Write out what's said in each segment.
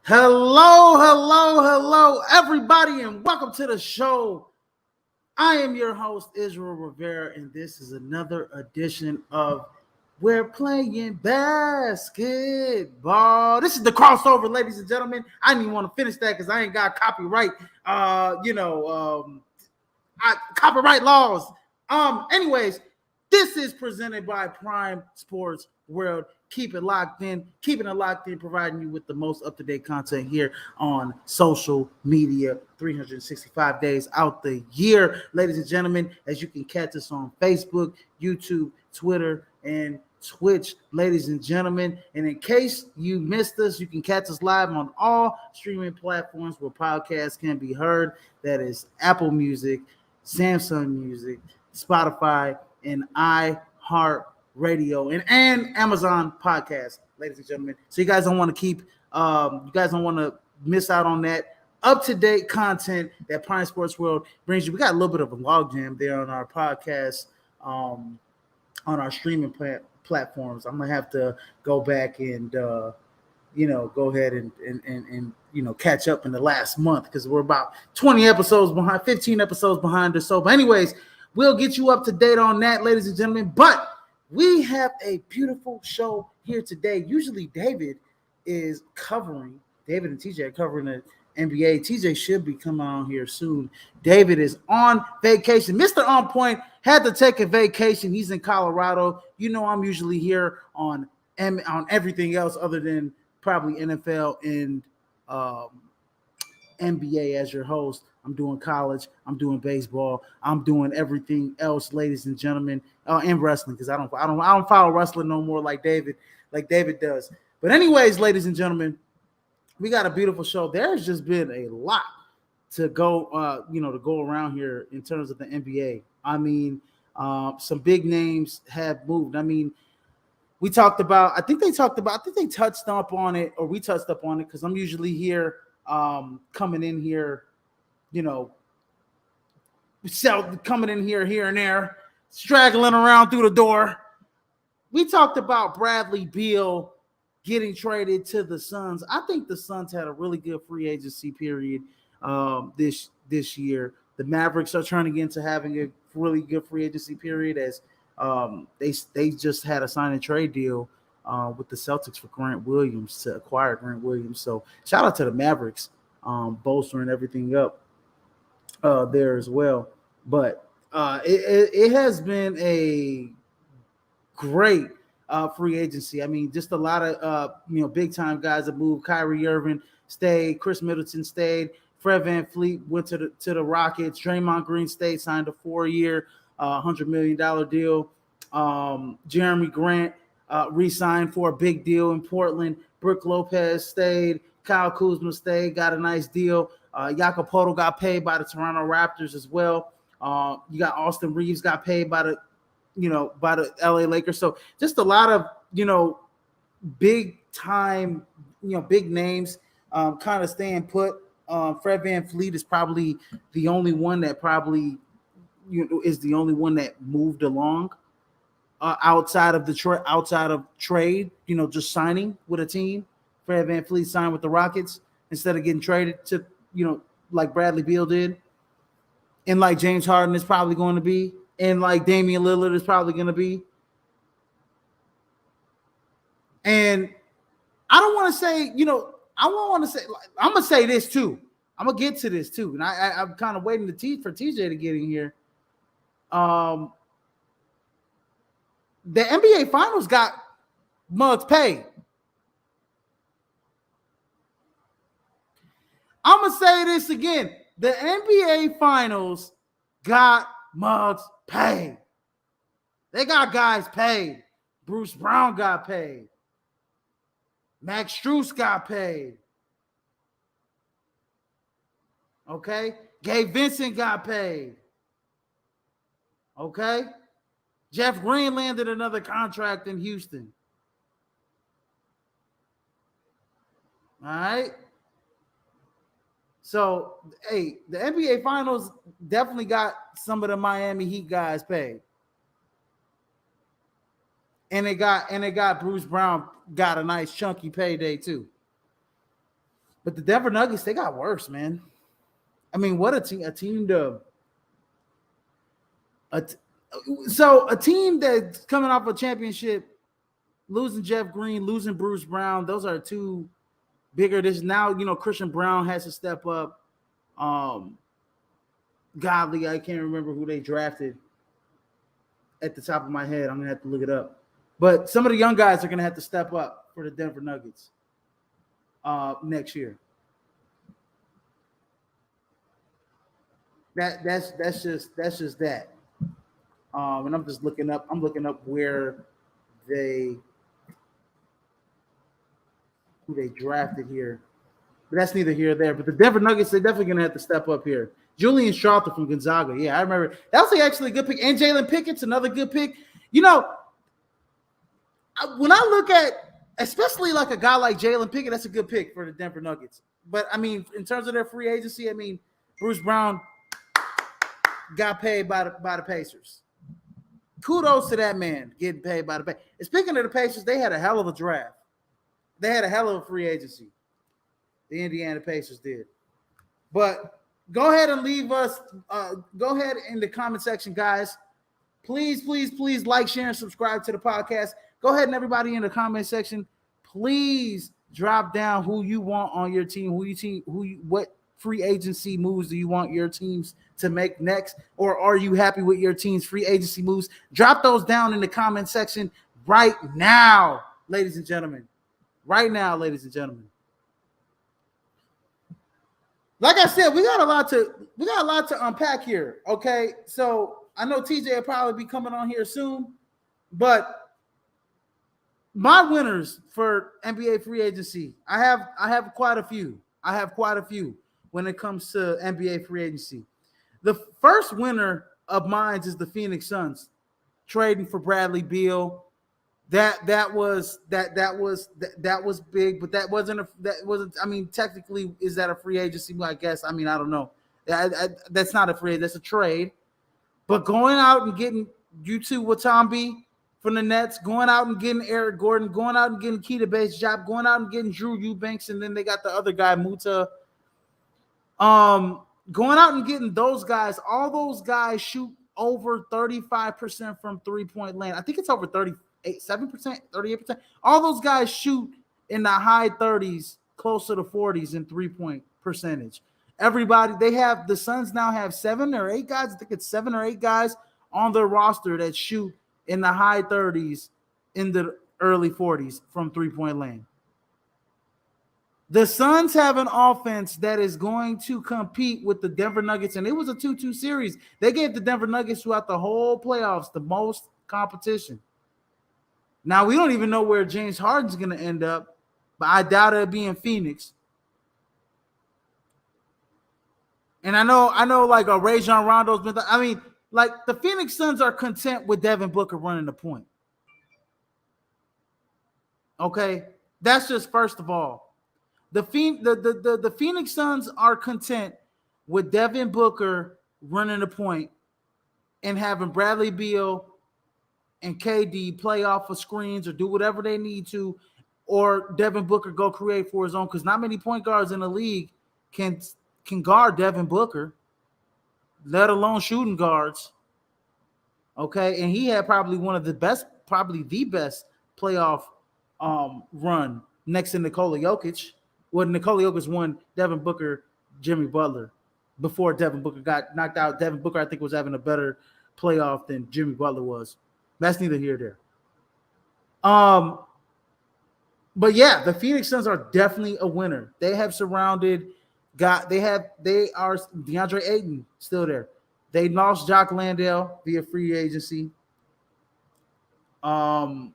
Hello, everybody, and welcome to the show. I am your host, Israel Rivera, and this is another edition of We're Playing Basketball. This is the crossover, ladies and gentlemen. I didn't even want to finish that because I ain't got copyright, copyright laws. Anyways, this is presented by Prime Sports World. Keeping it locked in, providing you with the most up-to-date content here on social media 365 days out the year. Ladies and gentlemen, as you can catch us on Facebook, YouTube, Twitter, and Twitch, ladies and gentlemen. And in case you missed us, you can catch us live on all streaming platforms where podcasts can be heard. That is Apple Music, Samsung Music, Spotify, and iHeartRadio, and Amazon Podcast, ladies and gentlemen. So you guys don't want to miss out on that up-to-date content that Prime Sports World brings you. We got a little bit of a logjam there on our podcast, on our streaming platforms. I'm gonna have to go back and go ahead and catch up in the last month because we're about 20 episodes behind, 15 episodes behind or so. But anyways, we'll get you up to date on that, ladies and gentlemen. But we have a beautiful show here today. Usually David and TJ are covering the NBA. TJ should be coming on here soon. David is on vacation. Mr. On Point had to take a vacation. He's in Colorado. You know, I'm usually here on everything else other than probably NFL and NBA as your host. I'm doing college. I'm doing baseball. I'm doing everything else, ladies and gentlemen, and wrestling because I don't follow wrestling no more like David does. But anyways, ladies and gentlemen, we got a beautiful show. There's just been a lot to go, to go around here in terms of the NBA. I mean, some big names have moved. I mean, I think they touched up on it, or we touched up on it because I'm usually here, coming in here, coming in here and there, straggling around through the door. We talked about Bradley Beal getting traded to the Suns. I think the Suns had a really good free agency period this year. The Mavericks are trying to get into having a really good free agency period as they just had a sign and trade deal with the Celtics for Grant Williams to acquire Grant Williams. So shout out to the Mavericks bolstering everything up there as well. But it has been a great free agency. I mean, just a lot of big time guys that moved. Kyrie Irving stayed, Chris Middleton stayed, Fred VanVleet went to the Rockets, Draymond Green stayed, signed a 4-year, $100 million deal. Jeremy Grant re-signed for a big deal in Portland. Brook Lopez stayed, Kyle Kuzma stayed, got a nice deal. Jakob Poeltl got paid by the Toronto Raptors as well. You got Austin Reeves got paid by the LA Lakers. So just a lot of, big time, big names kind of staying put. Fred VanVleet is probably the only one that moved along outside of trade, just signing with a team. Fred VanVleet signed with the Rockets instead of getting traded to, like Bradley Beal did. And like James Harden is probably going to be. And like Damian Lillard is probably going to be. And I don't want to say, I'm going to say this too. I'm going to get to this too. And I'm kind of waiting for TJ to get in here. The NBA Finals got Muggs paid. I'm going to say this again. The NBA Finals got Muggs paid. They got guys paid. Bruce Brown got paid. Max Strus got paid. Okay? Gabe Vincent got paid. Okay? Jeff Green landed another contract in Houston. All right? So, hey, the NBA Finals definitely got some of the Miami Heat guys paid. And they got Bruce Brown got a nice chunky payday too. But the Denver Nuggets, they got worse, man. I mean, what a team to a team that's coming off a championship, losing Jeff Green, losing Bruce Brown. Those are two bigger. This now, Christian Brown has to step up. Godly, I can't remember who they drafted at the top of my head. I'm gonna have to look it up. But some of the young guys are gonna have to step up for the Denver Nuggets next year. That's just that. And I'm just looking up. I'm looking up who they drafted here. But that's neither here nor there. But the Denver Nuggets, they're definitely gonna have to step up here. Julian Strawther from Gonzaga. Yeah, I remember. That was actually a good pick. And Jalen Pickett's another good pick. When I look at, especially like a guy like Jalen Pickett, that's a good pick for the Denver Nuggets. But, I mean, in terms of their free agency, I mean, Bruce Brown got paid by the Pacers. Kudos to that man getting paid by the Pacers. Speaking of the Pacers, they had a hell of a draft. They had a hell of a free agency. The Indiana Pacers did. But go ahead and leave us. Go ahead in the comment section, guys. Please, please, please like, share, and subscribe to the podcast. Go ahead and everybody in the comment section, please drop down who you want on your team, what free agency moves do you want your teams to make next, or are you happy with your team's free agency moves? Drop those down in the comment section right now, ladies and gentlemen. Right now, ladies and gentlemen. Like I said, we got a lot to unpack here. Okay, so I know TJ will probably be coming on here soon, but my winners for NBA free agency, I have quite a few. I have quite a few when it comes to NBA free agency. The first winner of mine is the Phoenix Suns, trading for Bradley Beal. That was big, but that wasn't. I mean, technically, is that a free agency? I guess. I mean, I don't know. That's not a free. That's a trade. But going out and getting Yuta Watanabe from the Nets, going out and getting Eric Gordon, going out and getting Keita Bates-Diop, going out and getting Drew Eubanks, and then they got the other guy Muta. Going out and getting those guys. All those guys shoot over 35% from 3-point land. I think it's over 37%, 38%. All those guys shoot in the high 30s, closer to 40s in 3-point percentage. Everybody, the Suns now have 7 or 8 guys. I think it's 7 or 8 guys on their roster that shoot in the high 30s, in the early 40s from 3-point land. The Suns have an offense that is going to compete with the Denver Nuggets, and it was a 2-2 series. They gave the Denver Nuggets throughout the whole playoffs the most competition. Now, we don't even know where James Harden's going to end up, but I doubt it'll be in Phoenix. And I know like a Rajon Rondo's been – I mean, like the Phoenix Suns are content with Devin Booker running the point. Okay? That's just first of all. The Phoenix Suns are content with Devin Booker running the point and having Bradley Beal and KD play off of screens or do whatever they need to, or Devin Booker go create for his own, because not many point guards in the league can guard Devin Booker, let alone shooting guards. Okay, and he had probably the best playoff run next to Nikola Jokic. Well, Nikola Jokic won, Devin Booker, Jimmy Butler. Before Devin Booker got knocked out, Devin Booker, I think, was having a better playoff than Jimmy Butler was. That's neither here nor there. But yeah, the Phoenix Suns are definitely a winner. They have surrounded they are DeAndre Ayton still there. They lost Jock Landale via free agency. But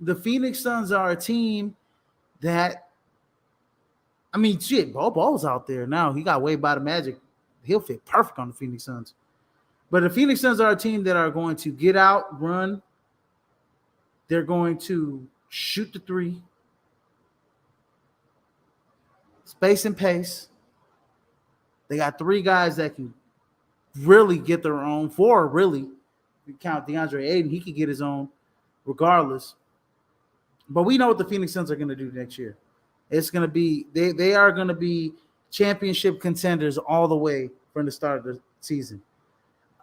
the Phoenix Suns are a team that, I mean, shit, Ball's out there now. He got waived by the Magic. He'll fit perfect on the Phoenix Suns. But the Phoenix Suns are a team that are going to get out, run. They're going to shoot the three. Space and pace. They got 3 guys that can really get their own. 4, really. If you count DeAndre Ayton, he could get his own regardless. But we know what the Phoenix Suns are going to do next year. It's going to be they are going to be championship contenders all the way from the start of the season.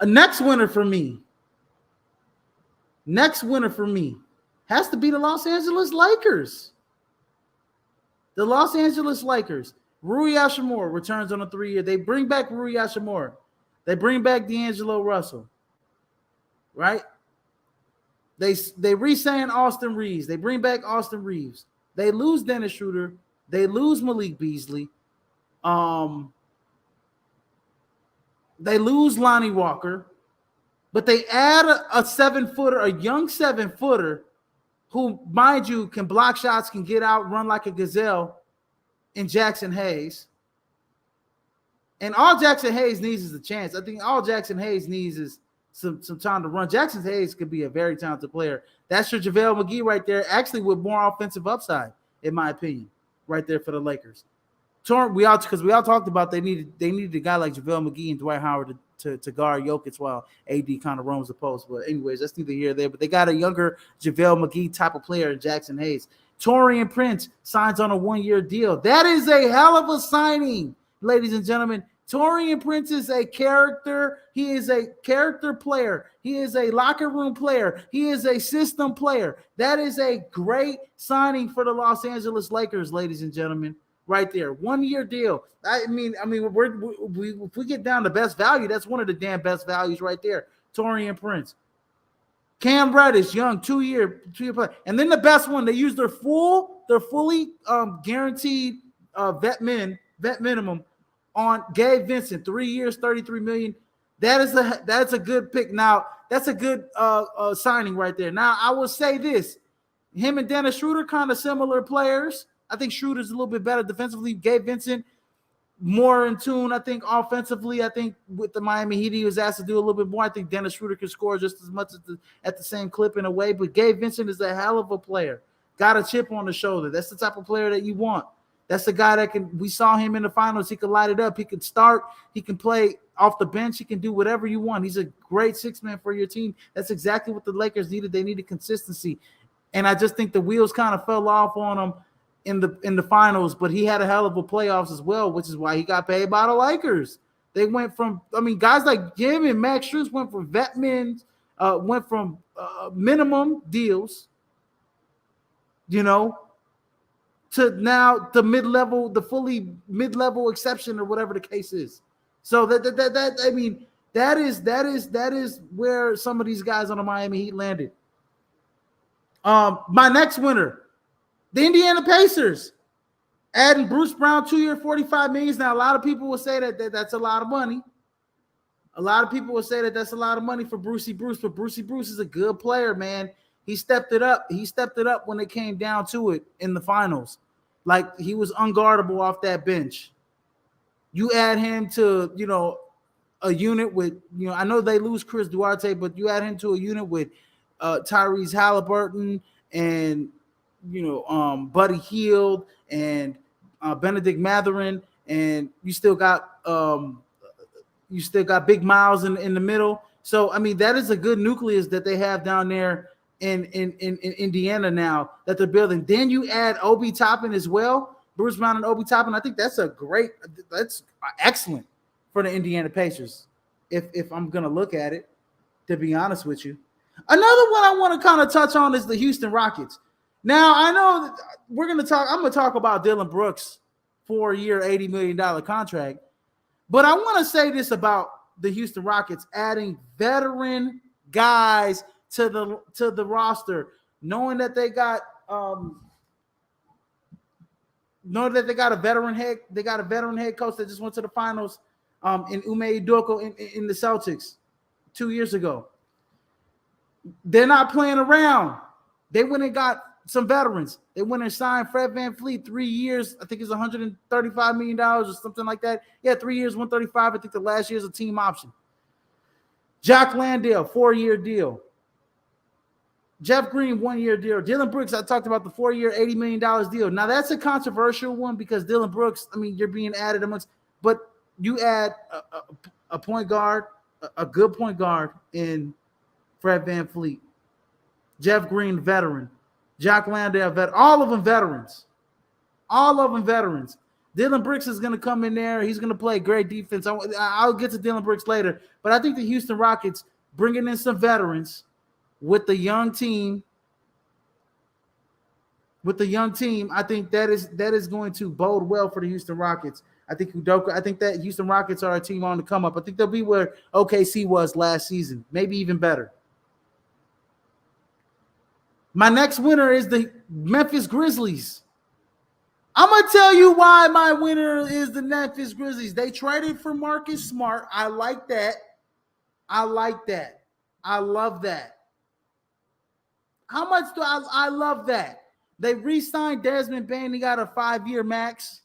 Next winner for me has to be the Los Angeles Lakers. The Los Angeles Lakers. Rui Hachimura returns on a 3-year. They bring back Rui Hachimura. They bring back D'Angelo Russell. Right? They re-sign Austin Reeves. They bring back Austin Reeves. They lose Dennis Schroeder. They lose Malik Beasley. They lose Lonnie Walker. But they add a 7-footer, a young 7-footer who, mind you, can block shots, can get out, run like a gazelle in Jackson Hayes. And all Jackson Hayes needs is a chance. I think all Jackson Hayes needs is some time to run. Jackson Hayes could be a very talented player. That's your JaVale McGee right there, actually with more offensive upside, in my opinion, right there for the Lakers. Because we all talked about they needed a guy like JaVale McGee and Dwight Howard to guard Jokic while AD kind of roams the post. But anyways, that's neither here nor there. But they got a younger JaVale McGee type of player in Jackson Hayes. Taurean Prince signs on a 1-year deal. That is a hell of a signing, ladies and gentlemen. Taurean Prince is a character. He is a character player. He is a locker room player. He is a system player. That is a great signing for the Los Angeles Lakers, ladies and gentlemen. Right there, 1-year deal. I mean, if we get down to best value, that's one of the damn best values right there. Taurean Prince, Cam Reddish, young 2-year player, and then the best one. They use their fully guaranteed vet minimum on Gabe Vincent, 3 years, $33 million. That's a good pick. Now that's a good signing right there. Now I will say this: him and Dennis Schroeder kind of similar players. I think Schroeder's a little bit better defensively. Gabe Vincent more in tune, I think, offensively. I think with the Miami Heat, he was asked to do a little bit more. I think Dennis Schroeder can score just as much at the same clip in a way. But Gabe Vincent is a hell of a player. Got a chip on the shoulder. That's the type of player that you want. That's the guy that can – we saw him in the finals. He could light it up. He could start. He can play off the bench. He can do whatever you want. He's a great six-man for your team. That's exactly what the Lakers needed. They needed consistency. And I just think the wheels kind of fell off on him in the finals, but he had a hell of a playoffs as well, which is why he got paid by the Lakers. They went from, guys like him and Max Strus went from minimum deals, to now the mid-level, the fully mid-level exception or whatever the case is. So that is where some of these guys on the Miami Heat landed. My next winner, the Indiana Pacers, adding Bruce Brown, 2-year, $45 million. Now, a lot of people will say that's a lot of money. A lot of people will say that that's a lot of money for Brucey Bruce, but Brucey Bruce is a good player, man. He stepped it up. He stepped it up when it came down to it in the finals. Like, he was unguardable off that bench. You add him to, a unit with, I know they lose Chris Duarte, but you add him to a unit with Tyrese Halliburton and Buddy Hield and Benedict Mathurin, and you still got Big Miles in the middle. So that is a good nucleus that they have down there in Indiana now that they're building. Then you add Obi Toppin as well, Bruce Brown and Obi Toppin. I think that's excellent for the Indiana Pacers. If I'm gonna look at it, to be honest with you. Another one I want to kind of touch on is the Houston Rockets. Now, I know that I'm going to talk about Dillon Brooks, 4-year, $80 million contract. But I want to say this about the Houston Rockets, adding veteran guys to the roster, knowing that they got a veteran head coach that just went to the finals in Ime Udoka in the Celtics 2 years ago. They're not playing around. They went and got some veterans. They went and signed Fred VanVleet, 3 years. I think it's $135 million or something like that. Yeah, 3 years, 135. I think the last year is a team option. Jock Landale, 4-year deal. Jeff Green, 1-year deal. Dillon Brooks, I talked about the 4-year, $80 million deal. Now, that's a controversial one because Dillon Brooks, you're being added amongst, but you add a point guard, a good point guard in Fred VanVleet. Jeff Green, veteran. Jock Landale, all of them veterans. All of them veterans. Dylan Brooks is going to come in there. He's going to play great defense. I'll get to Dylan Brooks later. But I think the Houston Rockets bringing in some veterans with the young team. I think that is going to bode well for the Houston Rockets. I think that Houston Rockets are a team on the come up. I think they'll be where OKC was last season, maybe even better. My next winner is the Memphis Grizzlies. I'm going to tell you why my winner is the Memphis Grizzlies. They traded for Marcus Smart. I like that. I love that. How much do I love that? They re-signed Desmond Bane. He got a 5-year max,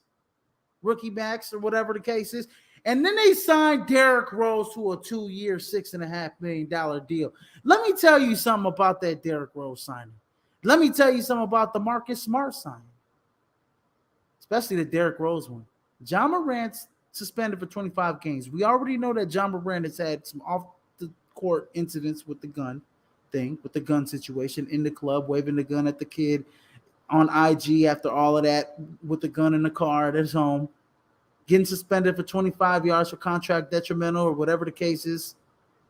rookie max, or whatever the case is. And then they signed Derrick Rose to a 2-year, $6.5 million deal. Let me tell you something about that Derrick Rose signing. Let me tell you something about the Marcus Smart signing, especially the Derrick Rose one. Ja Morant's suspended for 25 games. We already know that Ja Morant has had some off-the-court incidents with the gun situation in the club, waving the gun at the kid on IG after all of that with the gun in the car at his home, getting suspended for 25 yards for contract detrimental or whatever the case is,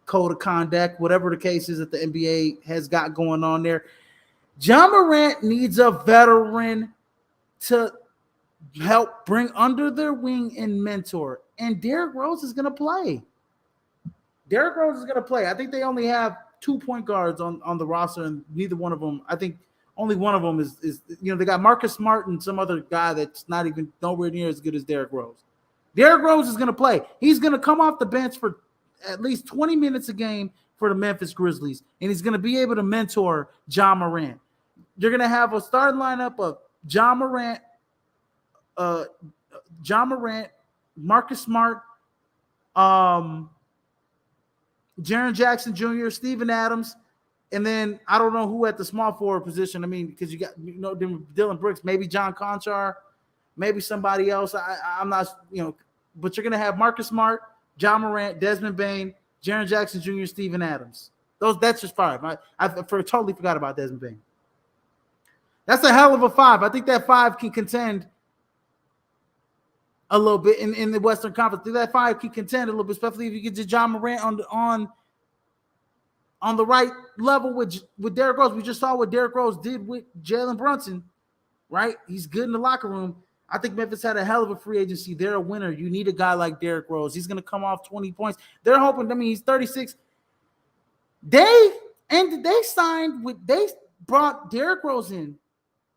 code of conduct, whatever the case is that the NBA has got going on there. Ja Morant needs a veteran to help bring under their wing and mentor, and Derrick Rose is going to play. I think they only have 2 point guards on the roster, and neither one of them, I think only one of them is they got Marcus Smart and some other guy that's not even nowhere near as good as Derrick Rose. Derrick Rose is going to play. He's going to come off the bench for at least 20 minutes a game for the Memphis Grizzlies, and he's going to be able to mentor Ja Morant. You're going to have a starting lineup of Ja Morant, Marcus Smart, Jaren Jackson Jr., Steven Adams, and then I don't know who at the small forward position. I mean, because you got Dylan Brooks, maybe John Conchar, maybe somebody else. I'm not, but you're gonna have Marcus Smart, Ja Morant, Desmond Bane, Jaren Jackson Jr., Steven Adams. That's just 5. I totally forgot about Desmond Bane. That's a hell of a 5. I think that 5 can contend a little bit in the Western Conference. That 5 can contend a little bit, especially if you get Ja Morant on the right level with Derrick Rose. We just saw what Derrick Rose did with Jalen Brunson, right? He's good in the locker room. I think Memphis had a hell of a free agency. They're a winner. You need a guy like Derrick Rose. He's going to come off 20 points. They're hoping, he's 36. They brought Derrick Rose in.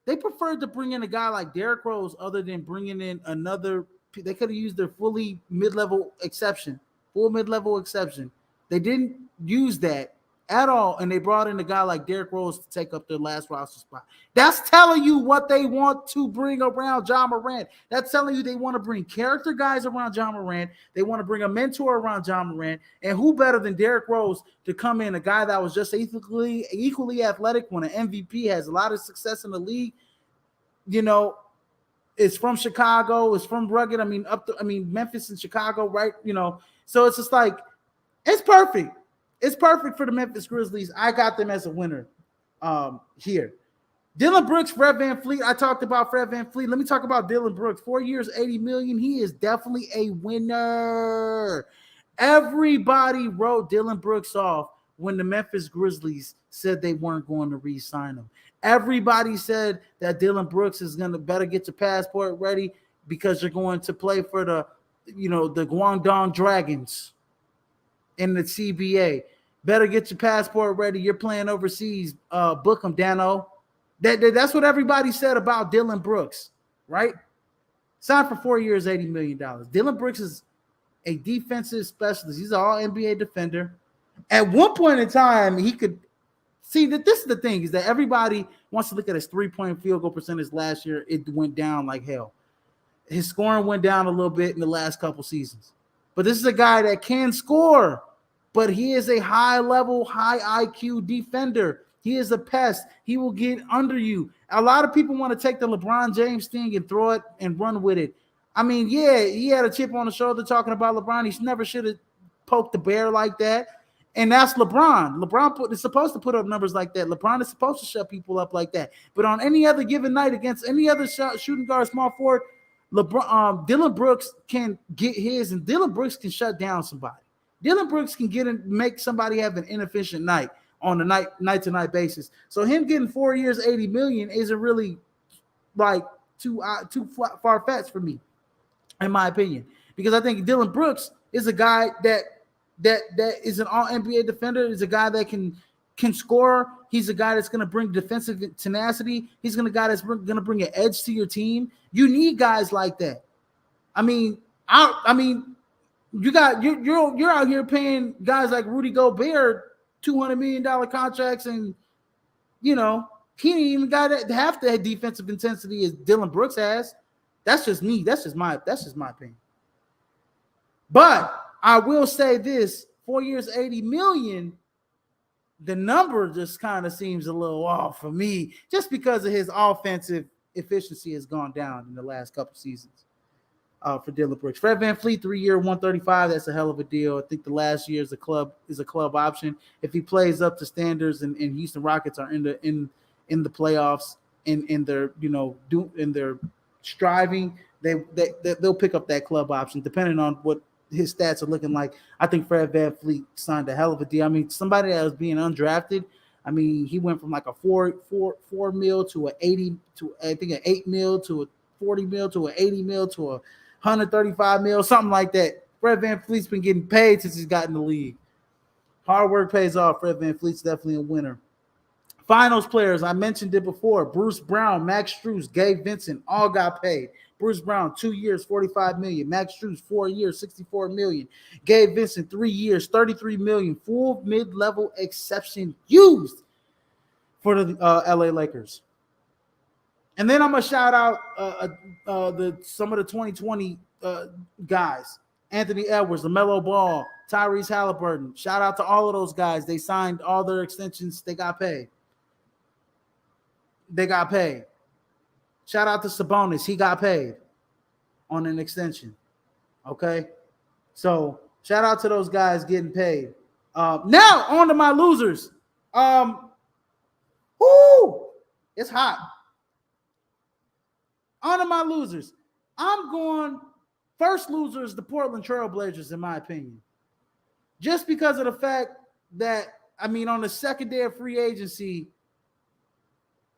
They preferred to bring in a guy like Derrick Rose other than bringing in another. They could have used their full mid-level exception. They didn't use that at all, and they brought in a guy like Derrick Rose to take up their last roster spot. That's telling you what they want to bring around Ja Morant. That's telling you they want to bring character guys around Ja Morant. They want to bring a mentor around Ja Morant. And who better than Derrick Rose to come in, a guy that was just equally athletic, won an MVP, has a lot of success in the league, is from Chicago, is from rugged. Memphis and Chicago, right? So it's just like, it's perfect. It's perfect for the Memphis Grizzlies. I got them as a winner here. Dylan Brooks, Fred VanVleet. I talked about Fred VanVleet. Let me talk about Dylan Brooks. 4 years, $80 million. He is definitely a winner. Everybody wrote Dylan Brooks off when the Memphis Grizzlies said they weren't going to re-sign him. Everybody said that Dylan Brooks is going to better get your passport ready because you're going to play for the Guangdong Dragons in the CBA. Better get your passport ready. You're playing overseas. Book him, Dano. That's what everybody said about Dylan Brooks, right? Signed for 4 years, $80 million. Dylan Brooks is a defensive specialist. He's an all-NBA defender. At one point in time, he could see that this is the thing, is that everybody wants to look at his three-point field goal percentage last year. It went down like hell. His scoring went down a little bit in the last couple seasons. But this is a guy that can score, but he is a high-level, high IQ defender. He is a pest. He will get under you. A lot of people want to take the LeBron James thing and throw it and run with it. Yeah, he had a chip on the shoulder talking about LeBron. He never should have poked the bear like that. And that's LeBron. LeBron is supposed to put up numbers like that. LeBron is supposed to shut people up like that. But on any other given night against any other shooting guard, small forward, Dylan Brooks can get his, and Dylan Brooks can shut down somebody. Dylan Brooks can make somebody have an inefficient night on a night-to-night basis. So him getting 4 years, $80 million isn't really like too far-fetched for me, in my opinion, because I think Dylan Brooks is a guy that is an all NBA defender, is a guy that can score. He's a guy that's going to bring defensive tenacity. He's a guy that's going to bring an edge to your team. You need guys like that. I mean, you're out here paying guys like Rudy Gobert $200 million contracts, and he ain't even got half the defensive intensity as Dylan Brooks has. That's just me. That's just my opinion. But I will say this: 4 years, $80 million. The number just kind of seems a little off for me, just because of his offensive efficiency has gone down in the last couple seasons. For Dylan Brooks, Fred VanVleet, 3 year, 135. That's a hell of a deal. I think the last year is a club option. If he plays up to standards, and Houston Rockets are in the playoffs, in their in their striving, they'll pick up that club option depending on what his stats are looking like. I think Fred VanVleet signed a hell of a deal. I mean, somebody that was being undrafted. I mean, he went from like a $4 mil to an 80 to I think an $8 mil to a 40 mil to an 80 mil to a 135 mil, something like that. Fred VanVleet's been getting paid since he's got in the league. Hard work pays off. Fred VanVleet's definitely a winner. Finals players, I mentioned it before. Bruce Brown, Max Strus, Gabe Vincent, all got paid. Bruce Brown, 2 years, $45 million. Max Strus, 4 years, $64 million. Gabe Vincent, 3 years, $33 million. Full mid-level exception used for the LA Lakers. And then I'm gonna shout out some of the 2020 guys: Anthony Edwards, LaMelo Ball, Tyrese Halliburton. Shout out to all of those guys. They signed all their extensions. They got paid. Shout out to Sabonis. He got paid on an extension. Okay, so shout out to those guys getting paid. Now on to my losers. It's hot. On to my losers. I'm going first loser is the Portland Trail Blazers, in my opinion. Just because of the fact that, on the second day of free agency,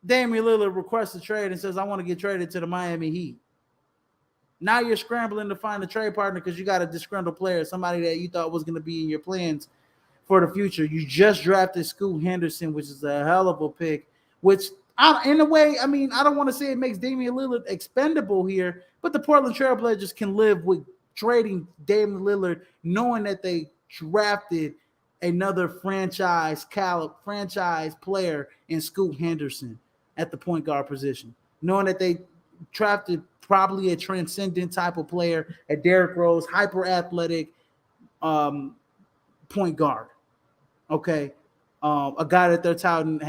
Damian Lillard requests a trade and says, I want to get traded to the Miami Heat. Now you're scrambling to find a trade partner because you got a disgruntled player, somebody that you thought was going to be in your plans for the future. You just drafted Scoot Henderson, which is a hell of a pick, which in a way, I don't want to say it makes Damian Lillard expendable here, but the Portland Trail Blazers can live with trading Damian Lillard, knowing that they drafted another franchise player in Scoot Henderson at the point guard position, knowing that they drafted probably a transcendent type of player at Derrick Rose, hyper athletic point guard. Okay. A guy that they're touting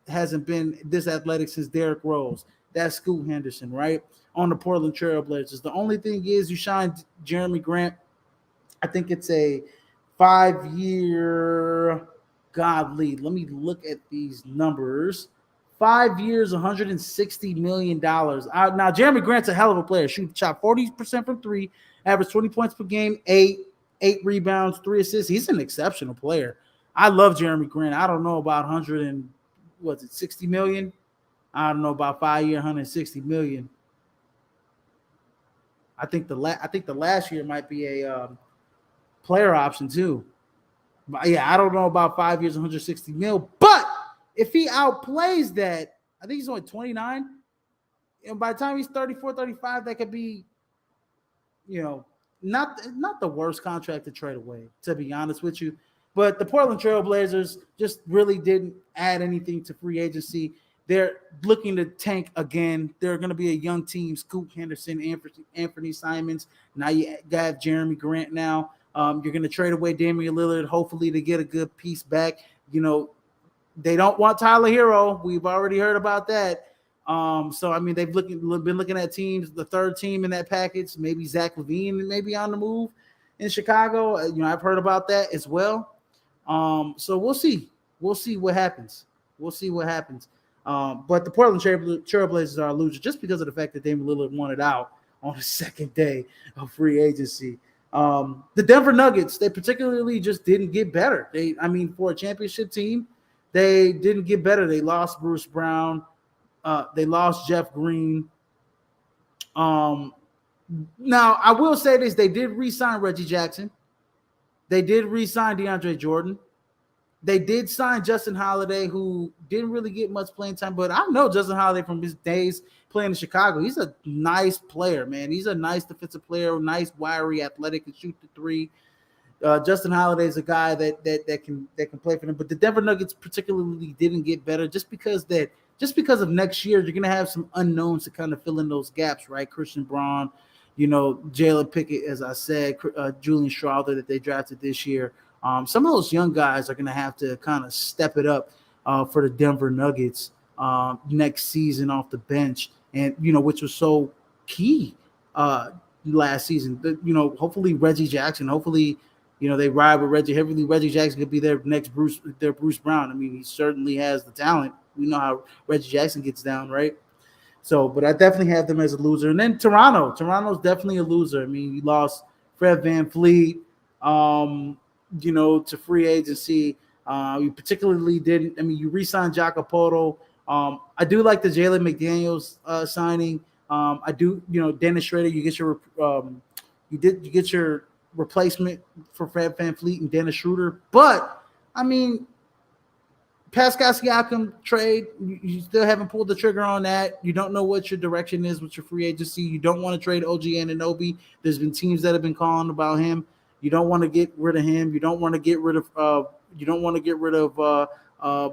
hasn't been this athletic since Derrick Rose. That's Scoot Henderson, right? On the Portland Trail Blazers. The only thing is you signed Jeremy Grant. I think it's a 5-year godly. Let me look at these numbers. 5 years, $160 million. Now, Jeremy Grant's a hell of a player. Shot 40% from three, average 20 points per game, eight rebounds, 3 assists. He's an exceptional player. I love Jeremy Grant. I don't know about 60 million. I don't know about 5 year, 160 million. I think the last year might be a player option too. But yeah, I don't know about 5 years, 160 mil. But if he outplays that, I think he's only 29. And by the time he's 34, 35, that could be, not the worst contract to trade away, to be honest with you. But the Portland Trail Blazers just really didn't add anything to free agency. They're looking to tank again. They're going to be a young team. Scoot Henderson, Anthony Simons. Now you got Jeremy Grant now. You're going to trade away Damian Lillard, hopefully to get a good piece back. They don't want Tyler Hero. We've already heard about that. They've been looking at teams, the third team in that package, maybe Zach LaVine maybe on the move in Chicago. I've heard about that as well. So we'll see. We'll see what happens. We'll see what happens. But the Portland Trailblazers are a loser just because of the fact that Damian Lillard wanted out on the second day of free agency. The Denver Nuggets, they particularly just didn't get better. For a championship team, they didn't get better. They lost Bruce Brown. They lost Jeff Green. Now, I will say this. They did re-sign Reggie Jackson. They did re-sign DeAndre Jordan. They did sign Justin Holiday, who didn't really get much playing time, but I know Justin Holiday from his days playing in Chicago. He's a nice player, man. He's a nice defensive player, nice, wiry, athletic, and shoot the three. Justin Holiday is a guy that can play for them. But the Denver Nuggets particularly didn't get better just because of next year, you're gonna have some unknowns to kind of fill in those gaps, right? Christian Braun, Jalen Pickett, as I said, Julian Strawther that they drafted this year. Some of those young guys are going to have to kind of step it up for the Denver Nuggets next season off the bench, and which was so key last season. Hopefully Reggie Jackson. Hopefully, they ride with Reggie heavily. Reggie Jackson could be their next Bruce Brown. I mean, he certainly has the talent. We know how Reggie Jackson gets down, right? So, but I definitely have them as a loser. And then Toronto. Toronto's definitely a loser. I mean, you lost Fred VanVleet, to free agency. You particularly didn't. I mean, you re-signed Jacopoto. I do like the Jalen McDaniels signing. I do. Dennis Schrader. You get your replacement for Fred VanVleet and Dennis Schroeder. But I mean, Pascal Siakam trade, you still haven't pulled the trigger on that. You don't know what your direction is with your free agency. You don't want to trade OG Anunoby. There's been teams that have been calling about him. You don't want to get rid of him. You don't want to get rid of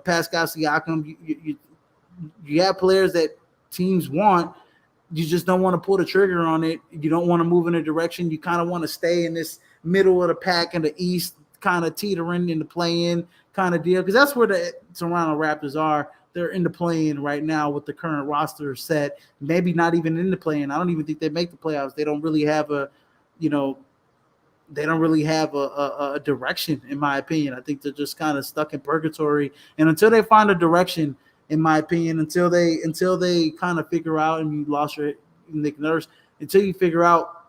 Pascal Siakam. You have players that teams want. You just don't want to pull the trigger on it. You don't want to move in a direction. You kind of want to stay in this middle of the pack in the East, kind of teetering in the play-in kind of deal, because that's where the Toronto Raptors are. They're in the play-in right now with the current roster set. Maybe not even in the play-in. I don't even think they make the playoffs. They don't really have a direction, in my opinion. I think they're just kind of stuck in purgatory. And until they find a direction, in my opinion, until they kind of figure out, and you lost your Nick Nurse, until you figure out,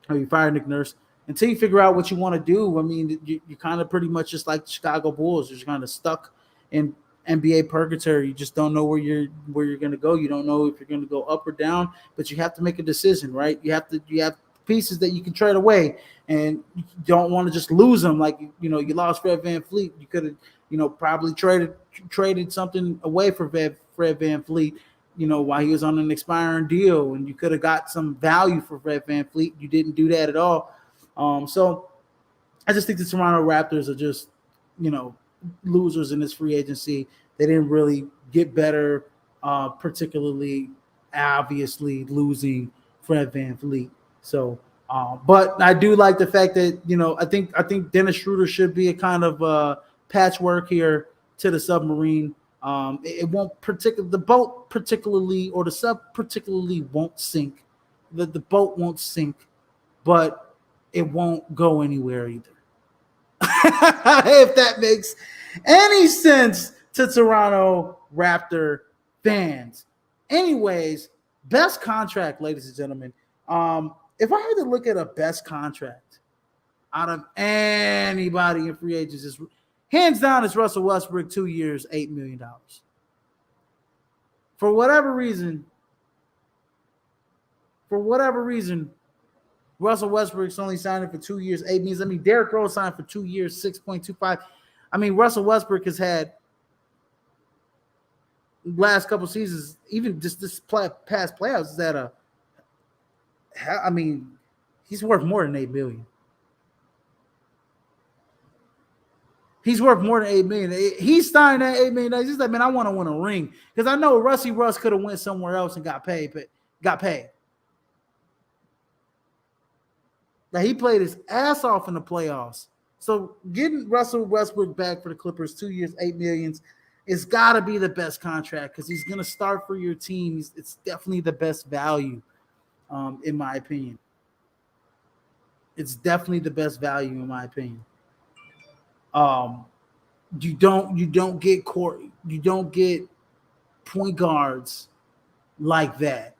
or you fire Nick Nurse, until you figure out what you want to do, I mean, you kind of pretty much just like the Chicago Bulls. You're just kind of stuck in NBA purgatory. You just don't know where you're going to go. You don't know if you're going to go up or down, but you have to make a decision, right? You have pieces that you can trade away, and you don't want to just lose them. Like, you lost Fred VanVleet. You could have, probably traded something away for Fred VanVleet, while he was on an expiring deal, and you could have got some value for Fred VanVleet. You didn't do that at all. So I just think the Toronto Raptors are just, losers in this free agency. They didn't really get better, particularly obviously losing Fred VanVleet. So, but I do like the fact that, I think Dennis Schroeder should be a kind of patchwork here to the submarine. It won't the boat particularly, or the sub particularly won't sink. The boat won't sink, but it won't go anywhere either. If that makes any sense to Toronto Raptor fans. Anyways, best contract, ladies and gentlemen. If I had to look at a best contract out of anybody in free agents, is hands down, it's Russell Westbrook, 2 years, $8 million. For whatever reason, Russell Westbrook's only signing for 2 years, $8 million. I mean, Derrick Rose signed for 2 years, 6.25. I mean, Russell Westbrook has had last couple seasons, even just this past playoffs, is that he's worth more than $8 million. He's worth more than $8 million. He's signed that $8 million. He's like, man, I want to win a ring, because I know Russ could have went somewhere else and got paid. Now, he played his ass off in the playoffs. So getting Russell Westbrook back for the Clippers, 2 years, $8 million, it's got to be the best contract, because he's going to start for your team. It's definitely the best value, in my opinion. It's definitely the best value, in my opinion. Um, you don't get point guards like that.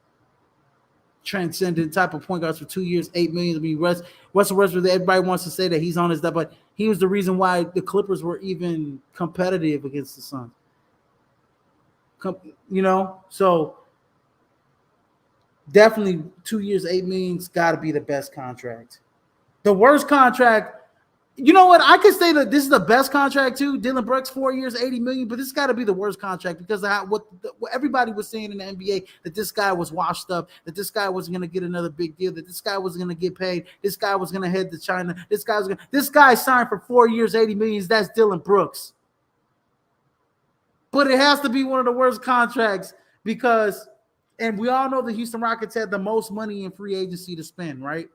Transcendent type of point guards for 2 years, 8 million. I mean, Russell Westbrook. Everybody wants to say that he's on his that, but he was the reason why the Clippers were even competitive against the Suns. So definitely 2 years, 8 million's got to be the best contract. The worst contract. You know what? I could say that this is the best contract too. Dillon Brooks, 4 years, 80 million, but this has got to be the worst contract because of what everybody was saying in the NBA, that this guy was washed up, that this guy wasn't going to get another big deal, that this guy wasn't going to get paid, this guy was going to head to China, this guy signed for 4 years, 80 million. That's Dillon Brooks. But it has to be one of the worst contracts because, and we all know the Houston Rockets had the most money in free agency to spend, right?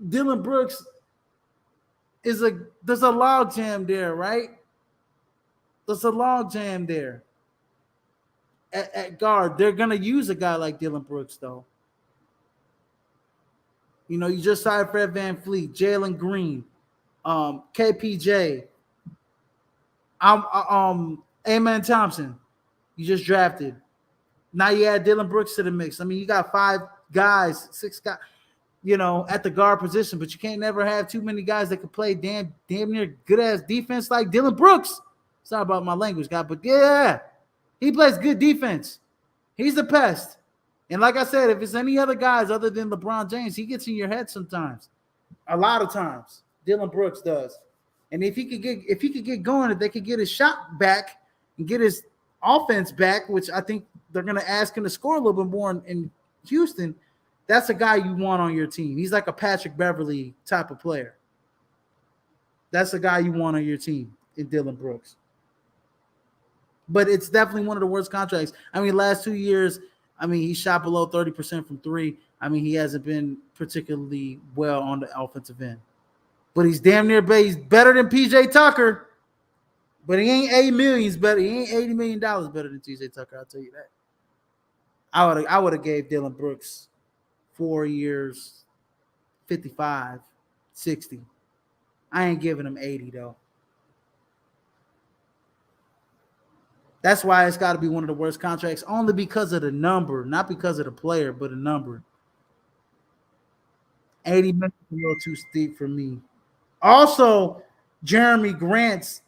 Dillon Brooks there's a log jam there, right? There's a log jam there at guard. They're gonna use a guy like Dillon Brooks, though. You just signed Fred VanVleet, Jalen Green, KPJ, Amen Thompson. You just drafted. Now you add Dillon Brooks to the mix. I mean, you got 6 guys. At the guard position, but you can't never have too many guys that can play damn near good ass defense like Dillon Brooks. It's not about my language, guy, but yeah, he plays good defense. He's the pest. And like I said, if it's any other guys other than LeBron James, he gets in your head sometimes. A lot of times, Dillon Brooks does. And if he could get going, if they could get his shot back and get his offense back, which I think they're going to ask him to score a little bit more in Houston. That's a guy you want on your team. He's like a Patrick Beverly type of player. That's a guy you want on your team in Dillon Brooks. But it's definitely one of the worst contracts. I mean, last 2 years, he shot below 30% from three. He hasn't been particularly well on the offensive end. But he's damn near he's better than PJ Tucker. But he ain't 8 million better. He ain't $80 million better than PJ Tucker, I'll tell you that. I would have gave Dillon Brooks 4 years, 55, 60. I ain't giving him 80, though. That's why it's got to be one of the worst contracts, only because of the number, not because of the player, but the number. 80 million is a little too steep for me. Also, Jeremy Grant's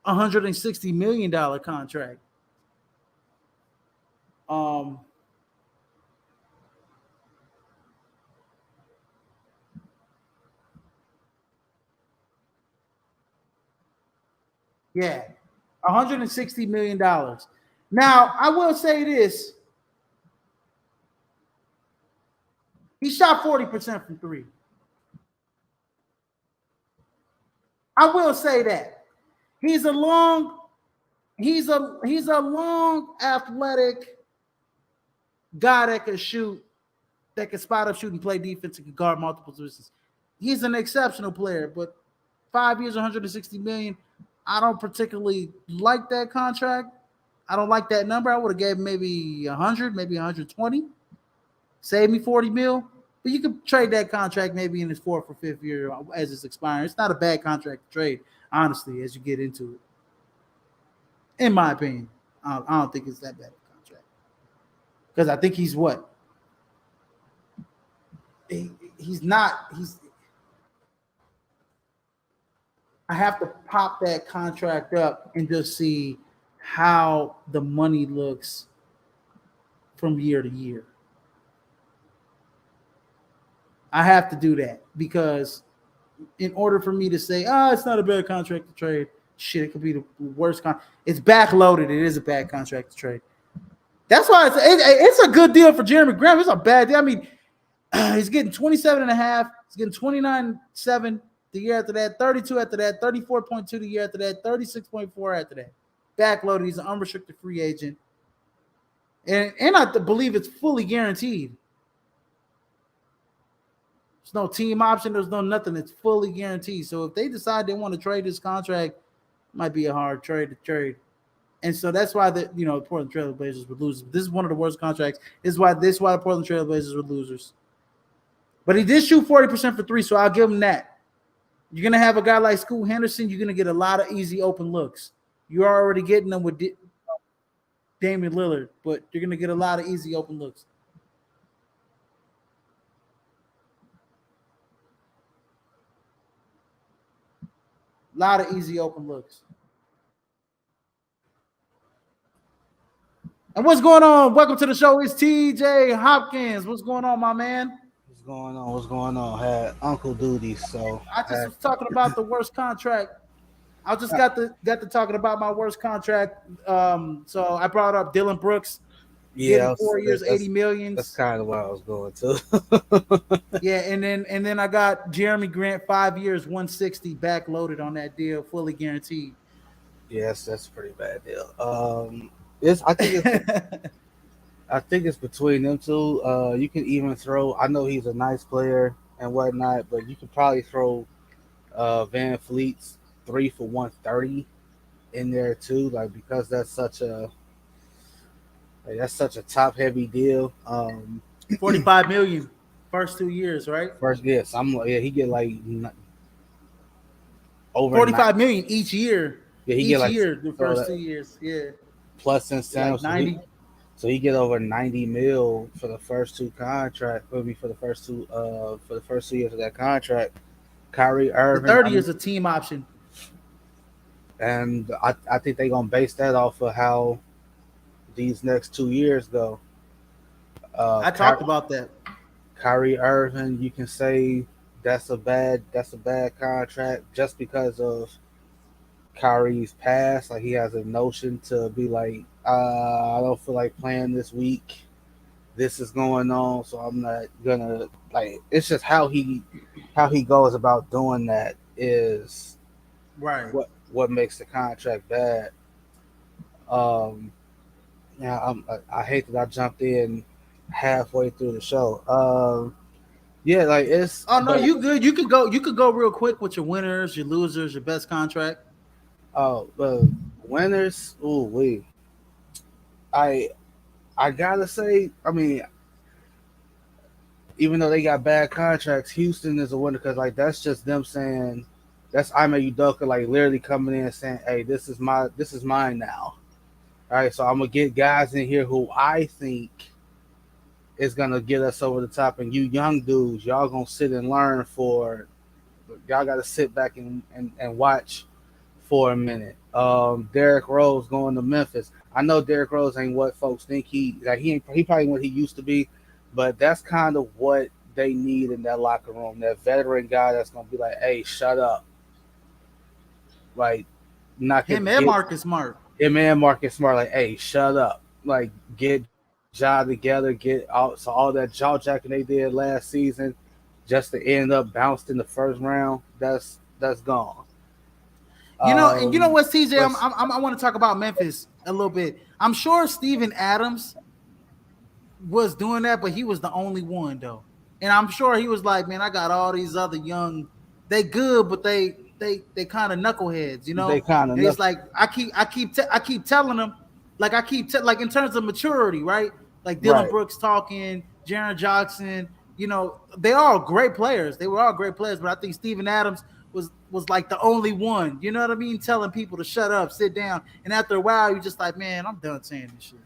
$160 million contract. Yeah, $160 million. Now, I will say this. He shot 40% from three. I will say that. He's a long, athletic guy that can shoot, that can spot up, shoot, and play defense, and can guard multiple positions. He's an exceptional player, but 5 years, $160 million. I don't particularly like that contract. I don't like that number. I would have gave him maybe 100, maybe 120. Save me 40 mil. But you could trade that contract maybe in his 4th or 5th year as it's expiring. It's not a bad contract to trade, honestly, as you get into it. In my opinion, I don't think it's that bad of a contract. Because I think he's what? He's not. I have to pop that contract up and just see how the money looks from year to year. I have to do that because in order for me to say, it's not a bad contract to trade, it could be the worst contract. It's backloaded. It is a bad contract to trade. That's why it's a good deal for Jeremy Grant. It's a bad deal. I mean, he's getting 27.5. He's getting 29.7 the year after that, 32 after that, 34.2 the year after that, 36.4 after that. Backloaded. He's an unrestricted free agent. And I believe it's fully guaranteed. There's no team option. There's no nothing. It's fully guaranteed. So if they decide they want to trade this contract, it might be a hard trade to trade. And so that's why the Portland Trail Blazers would lose. This is one of the worst contracts. This is why the Portland Trail Blazers were losers. But he did shoot 40% for three, so I'll give him that. You're gonna have a guy like Scoot Henderson. You're gonna get a lot of easy open looks. You're already getting them with Damian Lillard, but you're gonna get a lot of easy open looks. A lot of easy open looks. And what's going on? Welcome to the show. It's TJ Hopkins. What's going on, my man? What's going on? What's going on? Had uncle duties, so I I just had was talking about the worst contract. I just got to talking about my worst contract. So I brought up Dylan Brooks yeah, getting 4 years, 80 that's millions. kind of what I was going to. Yeah, and then I got Jeremy Grant 5 years, 160 backloaded on that deal, fully guaranteed. Yes, that's a pretty bad deal. It's I think it's between them two. You can even throw. I know he's a nice player and whatnot, but you could probably throw Van Fleet's 3 for 130 in there too, like because that's such a top heavy deal. 45 million first 2 years, right? First, yes, I'm like, yeah, he get like over 45 million each year. yeah, he get Each like year, the so first that 2 years. Yeah. plus Like incentives. So he 90. so he get over 90 mil for the first two contract. Maybe for the first 2 years of that contract. Kyrie The Irving, 30 is a team option. and I think they gonna base that off of how these next 2 years go. I talked about that. Kyrie Irving, you can say that's a bad contract just because of Kyrie's past. Like he has a notion to be like, I don't feel like playing this week. This is going on, so I'm not gonna like. It's just how he goes about doing that is Right. what makes the contract bad. Um, yeah, I hate that I jumped in halfway through the show. Yeah, like it's Oh no, but you good. You could go real quick with your winners, your losers, your best contract. winners. Ooh, I I gotta say, I mean, even though they got bad contracts, Houston is a winner because like that's just them saying that's Ime Udoka like literally coming in and saying, "Hey, this is mine now." All right, so I'm gonna get guys in here who I think is gonna get us over the top, and you young dudes, y'all gonna sit and learn for. Y'all got to sit back and watch for a minute. Derrick Rose going to Memphis. I know Derrick Rose ain't what folks think he probably what he used to be, but that's kind of what they need in that locker room. That veteran guy that's gonna be like, "Hey, shut up!" Like, not Him and get Marcus Smart. him and Marcus Smart. Like, "Hey, shut up!" Like, get Ja together. Get out. So all that jaw jacking they did last season, just to end up bounced in the first round. That's gone. And you know what, CJ? But I want to talk about Memphis a little bit. I'm sure Steven Adams was doing that, but he was the only one though. And I'm sure he was like, man, I got all these other young, they good, but they kind of knuckleheads, they kind of And it's know. like I keep telling them, like like in terms of maturity, right? Like Dylan Right. Brooks talking, Jaron Johnson, they all great players. They were all great players, but I think Steven Adams was like the only one, you know what I mean, telling people to shut up, sit down. And after a while, you're just like, man, I'm done saying this shit.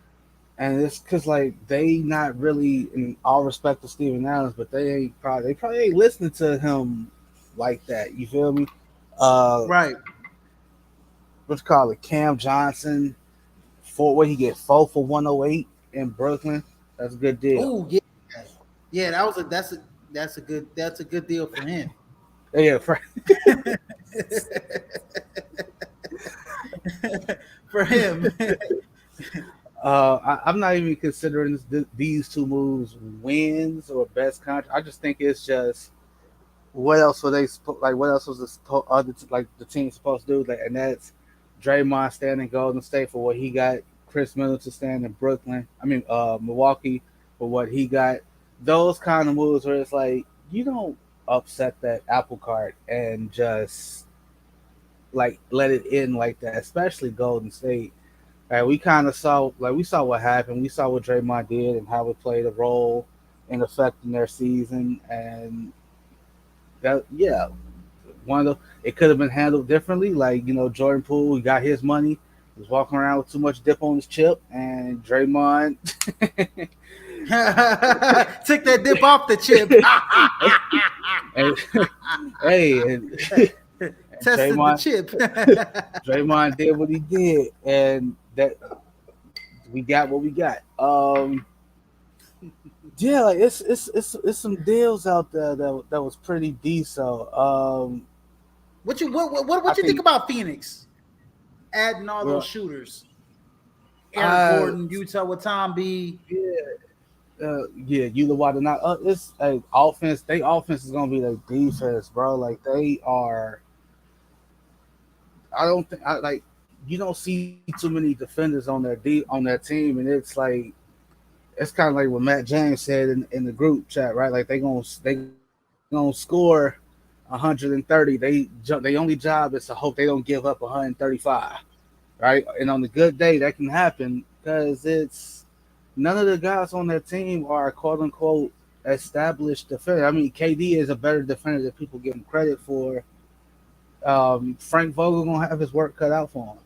And it's because like they not really, in all respect to Steven Adams, but they probably ain't listening to him like that. You feel me? Uh, Right. what's called it? Cam Johnson for what he get 4 for 108 in Brooklyn. That's a good deal. Oh yeah, yeah. That's a good deal for him. Yeah, For him. I'm not even considering these two moves wins or best contract. I just think it's just what else were like? What else was the team supposed to do? Like, and that's Draymond staying in Golden State for what he got. Chris Middleton staying in Brooklyn. I mean, Milwaukee for what he got. Those kind of moves where it's like you don't upset that apple cart and just like let it in like that. Especially Golden State. We kind of saw what happened. We saw what Draymond did and how it played a role in affecting their season. And that, yeah, one of the, it could have been handled differently. Like, Jordan Poole, he got his money. He was walking around with too much dip on his chip, and Draymond. Took that dip off the chip. and, hey, and Tested the Draymond, chip. Draymond did what he did, and that we got what we got. Yeah, like it's some deals out there that was pretty decent. What you I think think, about Phoenix adding all those well, shooters? Eric uh, Gordon, Utah with Tom B. yeah, you Water. Not it's a offense. They offense is gonna be their defense, bro. Like they are. I don't think I like. You don't see too many defenders on on that team, and it's kind of like what Matt James said in the group chat, right? Like they gonna score 130. They only job is to hope they don't give up 135, right? And on the good day, that can happen because it's none of the guys on that team are quote unquote established defender. I mean, KD is a better defender than people give him credit for. Frank Vogel gonna have his work cut out for him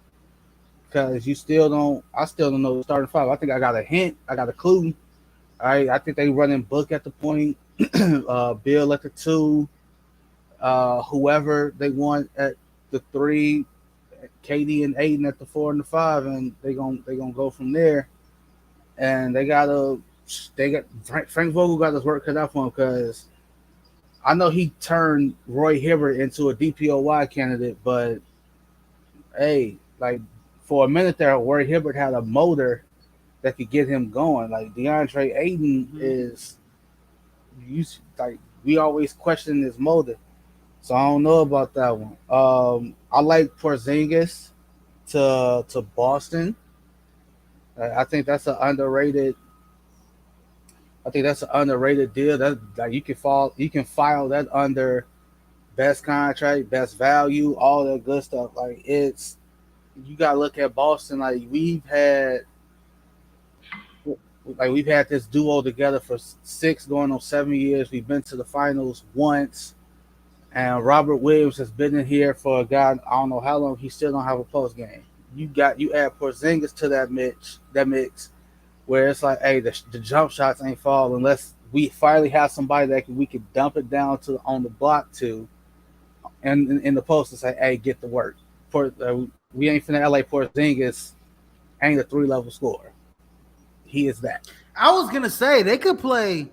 because you still don't. I still don't know the starting five. I think I got a hint. I got a clue. All right, I think they running Book at the point, Bill at the two, whoever they want at the three, KD and Aiden at the four and the five, and they gonna go from there. And they got Frank Vogel got his work cut out for him because I know he turned Roy Hibbert into a DPOY candidate, but hey, like for a minute there, Roy Hibbert had a motor that could get him going. Like DeAndre Ayton is, you like we always question his motor, so I don't know about that one. I like Porzingis to Boston. I think that's an underrated. I think that's an underrated deal. That like you can file that under best contract, best value, all that good stuff. Like it's you gotta look at Boston. We've had this duo together for 6 going on 7 years. We've been to the finals once, and Robert Williams has been in here for a guy I don't know how long. He still don't have a post game. You add Porzingis to that mix where it's like, hey, the jump shots ain't fall unless we finally have somebody that we could dump it down to on the block to, and in the post and say, hey, get to work. We ain't finna LA Porzingis ain't a 3-level scorer. He is that. I was gonna say they could play,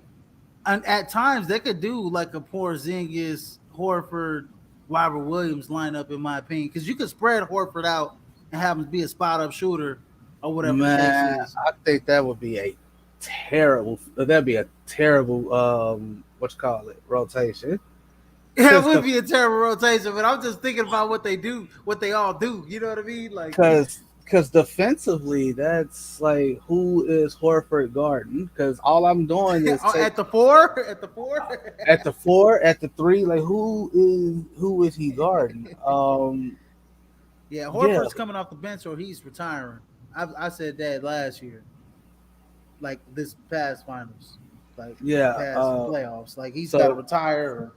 and at times they could do like a Porzingis, Horford, Robert Williams lineup, in my opinion, because you could spread Horford out and have him be a spot up shooter or whatever the case Man, is. I think that would be a terrible. That'd be a terrible what you call it rotation. Yeah, it Because would be a terrible rotation, but I'm just thinking about what they do, what they all do. You know what I mean? Like, because defensively, that's like who is Horford guarding? Because all I'm doing is at the four, at the four, at the 4, at the 3. Like who is he guarding? Yeah, Yeah, Horford's coming off the bench or he's retiring. I said that last year, like this past finals, like yeah. past playoffs. Like he's got to So retire. Or,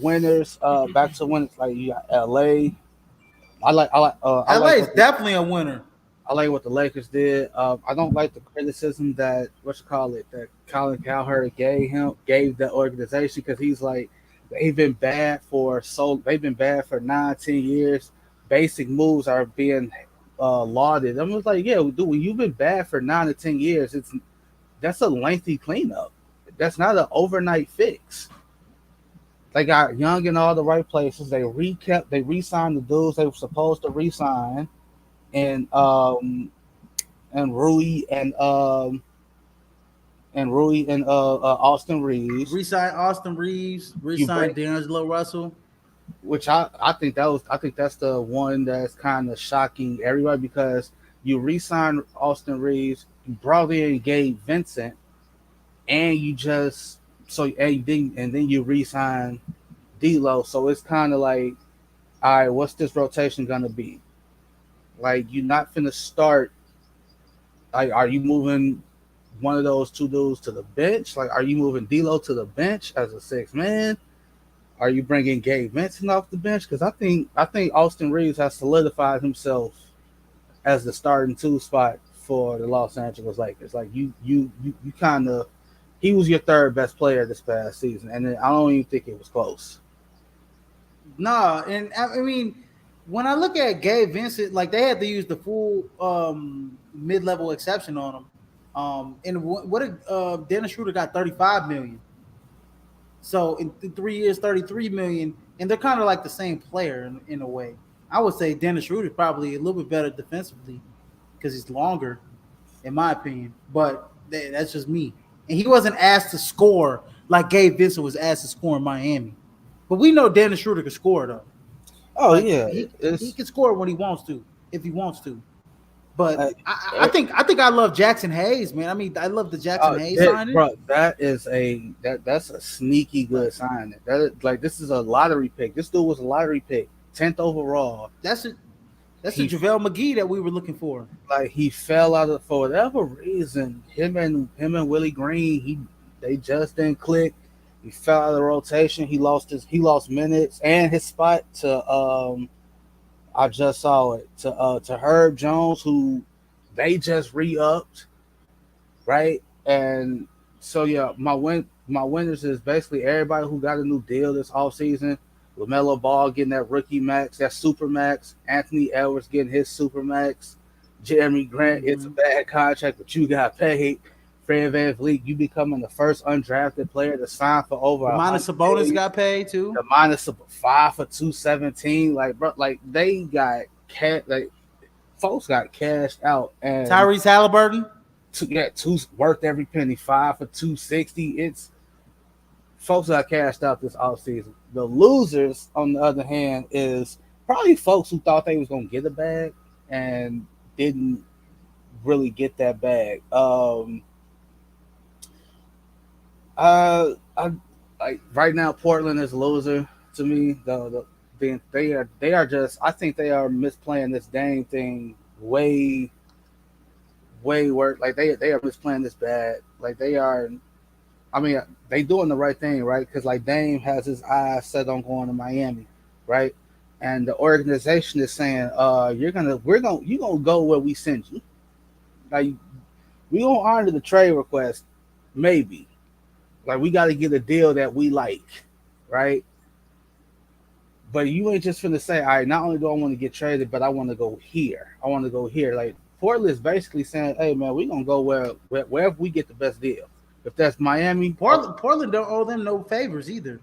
winners, back to winners. Like you got LA. I like LA is what definitely a winner. I like what the Lakers did. I don't like the criticism that that Colin Cowherd gave the organization because he's like they've been bad for 9-10 years. Basic moves are being lauded. I'm just like, yeah, dude, when you've been bad for 9 to 10 years, that's a lengthy cleanup. That's not an overnight fix. They got Young in all the right places. They re-signed the dudes they were supposed to re-sign, and Rui and Austin Reeves. Resign Austin Reeves. You Resign bring D'Angelo Russell. which I think that's the one that's kind of shocking everybody because you re-signed Austin Reeves, you brought in Gabe Vincent, and you just and then you re-sign D'Lo. So it's kind of like, all right, what's this rotation gonna be? Like you're not finna start. Like, are you moving one of those two dudes to the bench? Like, are you moving D'Lo to the bench as a 6 man? Are you bringing Gabe Vincent off the bench? Because I think Austin Reeves has solidified himself as the starting two spot for the Los Angeles Lakers. Like you kind of he was your third best player this past season, and I don't even think it was close. Nah, and I mean, when I look at Gabe Vincent, like they had to use the full mid-level exception on him. And what did Dennis Schroeder got 35 million. So in 3 years, 33 million, and they're kind of like the same player in a way. I would say Dennis Schroeder is probably a little bit better defensively because he's longer, in my opinion. But that's just me. And he wasn't asked to score like Gabe Vincent was asked to score in Miami. But we know Dennis Schroeder can score though. Oh Like yeah, he can score when he wants to, if he wants to. But uh, I think I love Jackson Hayes, man. I mean, I love the Jackson Hayes signing. bro, that's a sneaky good sign. Like this is a lottery pick. This dude was a lottery pick, 10th overall. That's it. That's the He JaVale McGee that we were looking for. like he fell out of for whatever reason. Him and Willie Green, they just didn't click. He fell out of the rotation. He lost minutes and his spot to I just saw it to Herb Jones, who they just re-upped, right? And so yeah, my winners is basically everybody who got a new deal this offseason. LaMelo Ball getting that rookie max, that super max. Anthony Edwards getting his super max. Jeremy Grant, it's a bad contract, but you got paid. Fred VanVleet, you becoming the first undrafted player to sign for over Minus Sabonis got paid too. the minus 5 for 217. Like, bro, like they got like folks got cashed out, and Tyrese Halliburton. two worth every penny. 5 for 260. It's folks got cashed out this offseason. The losers, on the other hand, is probably folks who thought they was gonna get a bag and didn't really get that bag. I like right now. Portland is a loser to me. They are just. I think they are misplaying this Dame thing way worse. Like they are misplaying this bad. Like they are. I mean, they doing the right thing, right? Because like Dame has his eyes set on going to Miami, right? And the organization is saying, you gonna go where we send you. Like we gonna honor the trade request, maybe. Like we got to get a deal that we like, right? But you ain't just finna say, all right, not only do I want to get traded, but I want to go here. I want to go here. Like Portland is basically saying, hey man, we gonna go wherever we get the best deal. If that's Miami, Portland don't owe them no favors either.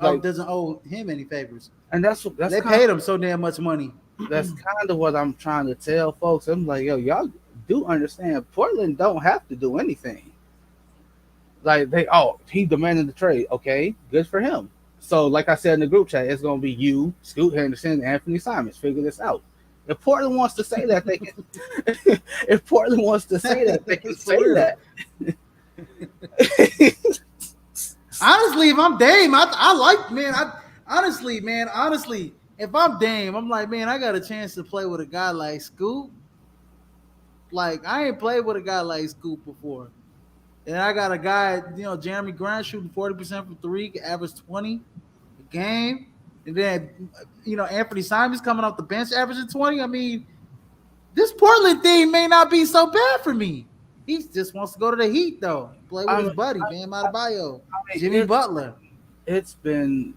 Like, doesn't owe him any favors. And that's they paid him so damn much money. That's kind of what I'm trying to tell folks. I'm like, yo, y'all do understand Portland don't have to do anything. Like he demanded the trade. Okay, good for him. So, like I said in the group chat, it's gonna be you, Scoot Henderson, and Anthony Simons. Figure this out. If Portland wants to say that, they can. If Portland wants to say that, they can say that. Honestly, if I'm Dame, I like, man. Honestly, if I'm Dame, I'm like, man, I got a chance to play with a guy like Scoot. Like I ain't played with a guy like Scoot before. And I got a guy, Jeremy Grant shooting 40% from three, average 20 a game. And then, Anthony Simons coming off the bench, averaging 20. I mean, this Portland thing may not be so bad for me. He just wants to go to the Heat, though. Play with his buddy, Bam Adebayo, Jimmy Butler. It's been,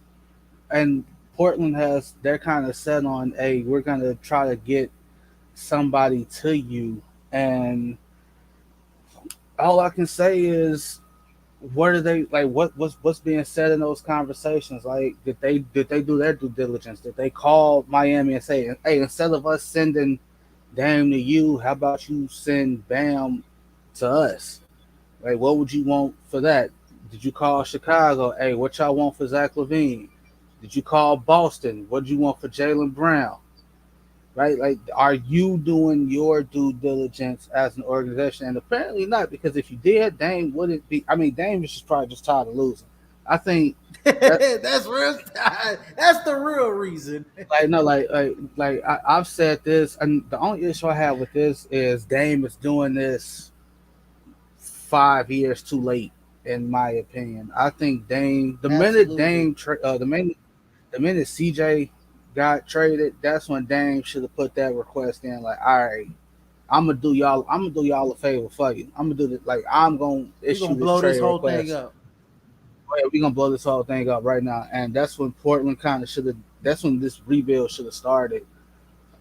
and Portland they're kind of set on, hey, we're going to try to get somebody to you. And all I can say is, what are they like? What's being said in those conversations? Like, did they do their due diligence? Did they call Miami and say, hey, instead of us sending Dame to you, how about you send Bam to us? Like, what would you want for that? Did you call Chicago? Hey, what y'all want for Zach LaVine? Did you call Boston? What do you want for Jaylen Brown? Right? Like, are you doing your due diligence as an organization? And apparently not, because if you did, Dame wouldn't be. I mean, Dame is just probably just tired of losing. I think that's real. That's the real reason. I've said this, and the only issue I have with this is Dame is doing this 5 years too late, in my opinion. I think Dame, the minute The minute CJ got traded, that's when Dame should have put that request in. Like, all right, I'm gonna do y'all a favor for you. I'm gonna do this. Like, I'm gonna We're gonna issue this blow this trade whole thing request. up. We're gonna blow this whole thing up right now, and that's when Portland kind of should have. That's when this rebuild should have started.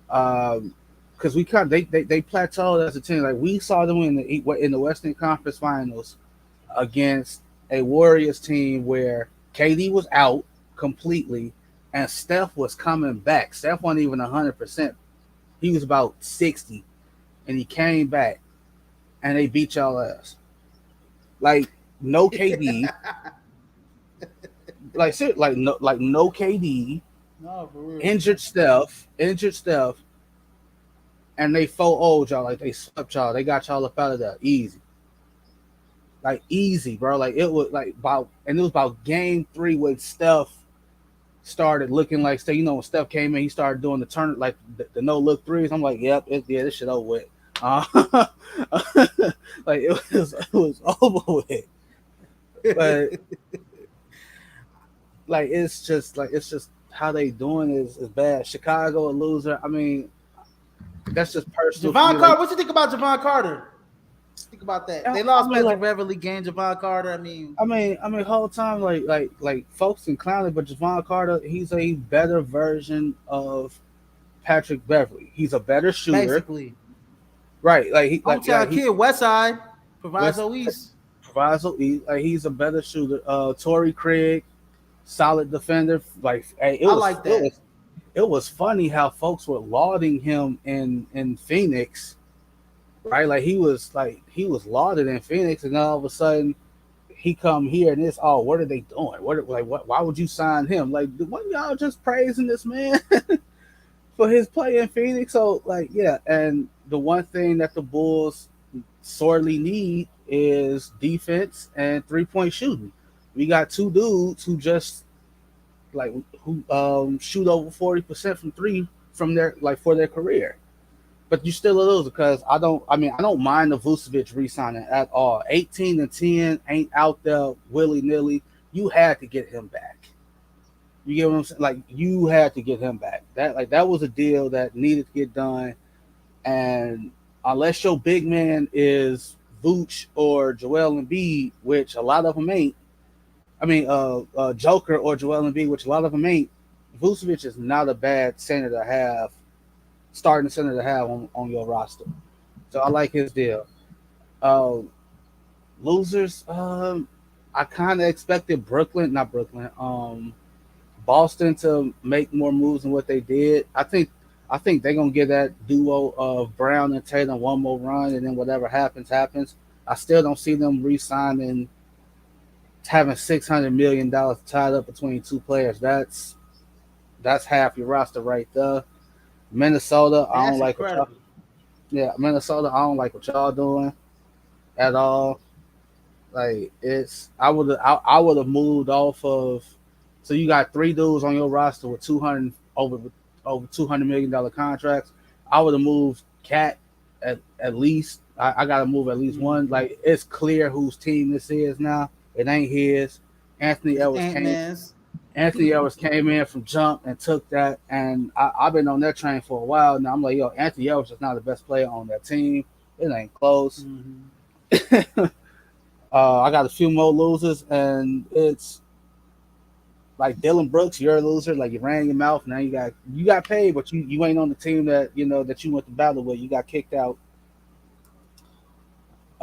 Because we kind of, they plateaued as a team. Like we saw them in the Western Conference Finals against a Warriors team where KD was out completely, and Steph was coming back. Steph wasn't even 100%. He was about 60, and he came back, and they beat y'all ass. Like no KD, no KD, No, for real. injured Steph, and they 4-0 y'all. Like they swept y'all. They got y'all up out of there easy. Like easy, bro. Like it was like about, and it was about game 3 when Steph started looking like, say, when Steph came in, he started doing the turn, like the no look threes. I'm like, yep, this shit over with. Like it was over with. But like it's just how they doing is bad. Chicago a loser. I mean, that's just personal. Javon Carter, Like, what you think about Javon Carter? Think about that. They lost Patrick Beverly, gained Javon Carter. Whole time like folks in clowning, but Javon Carter, he's a better version of Patrick Beverly. He's a better shooter, basically. Right? Like kid, West Side, Proviso East. Proviso East. Like he's a better shooter. Torrey Craig, solid defender. Like hey, I like that. It was funny how folks were lauding him in Phoenix, right? Like he was lauded in Phoenix, and then all of a sudden he come here and it's what are they doing? Why would you sign him? Like, wasn't y'all just praising this man for his play in Phoenix? So like, yeah, and the one thing that the Bulls sorely need is defense and 3-point shooting. We got two dudes who just shoot over 40% from three from their for their career. But you still a loser because I don't mind the Vucevic re-signing at all. 18-10 ain't out there willy-nilly. You had to get him back. You get what I'm saying? Like you had to get him back. That was a deal that needed to get done. And unless your big man is Vooch or Joel Embiid, which a lot of them ain't. Joker or Joel Embiid, which a lot of them ain't. Vucevic is not a bad center to have, starting center to have on your roster. So I like his deal. Losers, I kind of expected Boston to make more moves than what they did. I think they're gonna give that duo of Brown and Tatum one more run, and then whatever happens. I still don't see them re-signing, having $600 million tied up between two players. That's half your roster right there. Minnesota, I don't like what y'all. Yeah, Minnesota, I don't like what y'all doing at all. Like I would have moved off of. So you got three dudes on your roster with over $200 million contracts. I would have moved Cat at least. I got to move at least one. Like it's clear whose team this is now. It ain't his. Anthony Edwards came in from jump and took that, and I've been on that train for a while now. I'm like, yo, Anthony Edwards is not the best player on that team. It ain't close. Mm-hmm. I got a few more losers, and it's like Dylan Brooks, you're a loser. Like you ran your mouth, now you got paid, but you ain't on the team that that you went to battle with. You got kicked out.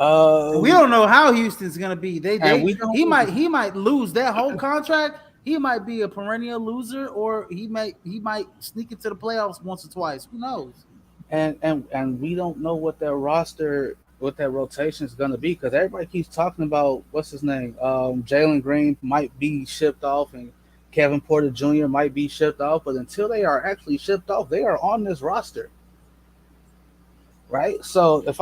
We don't know how Houston's gonna be. He might lose that whole contract. He might be a perennial loser, or he might sneak into the playoffs once or twice. Who knows? And we don't know what their roster, what that rotation is going to be, because everybody keeps talking about what's his name, Jalen Green might be shipped off, and Kevin Porter Jr. might be shipped off. But until they are actually shipped off, they are on this roster, right? So if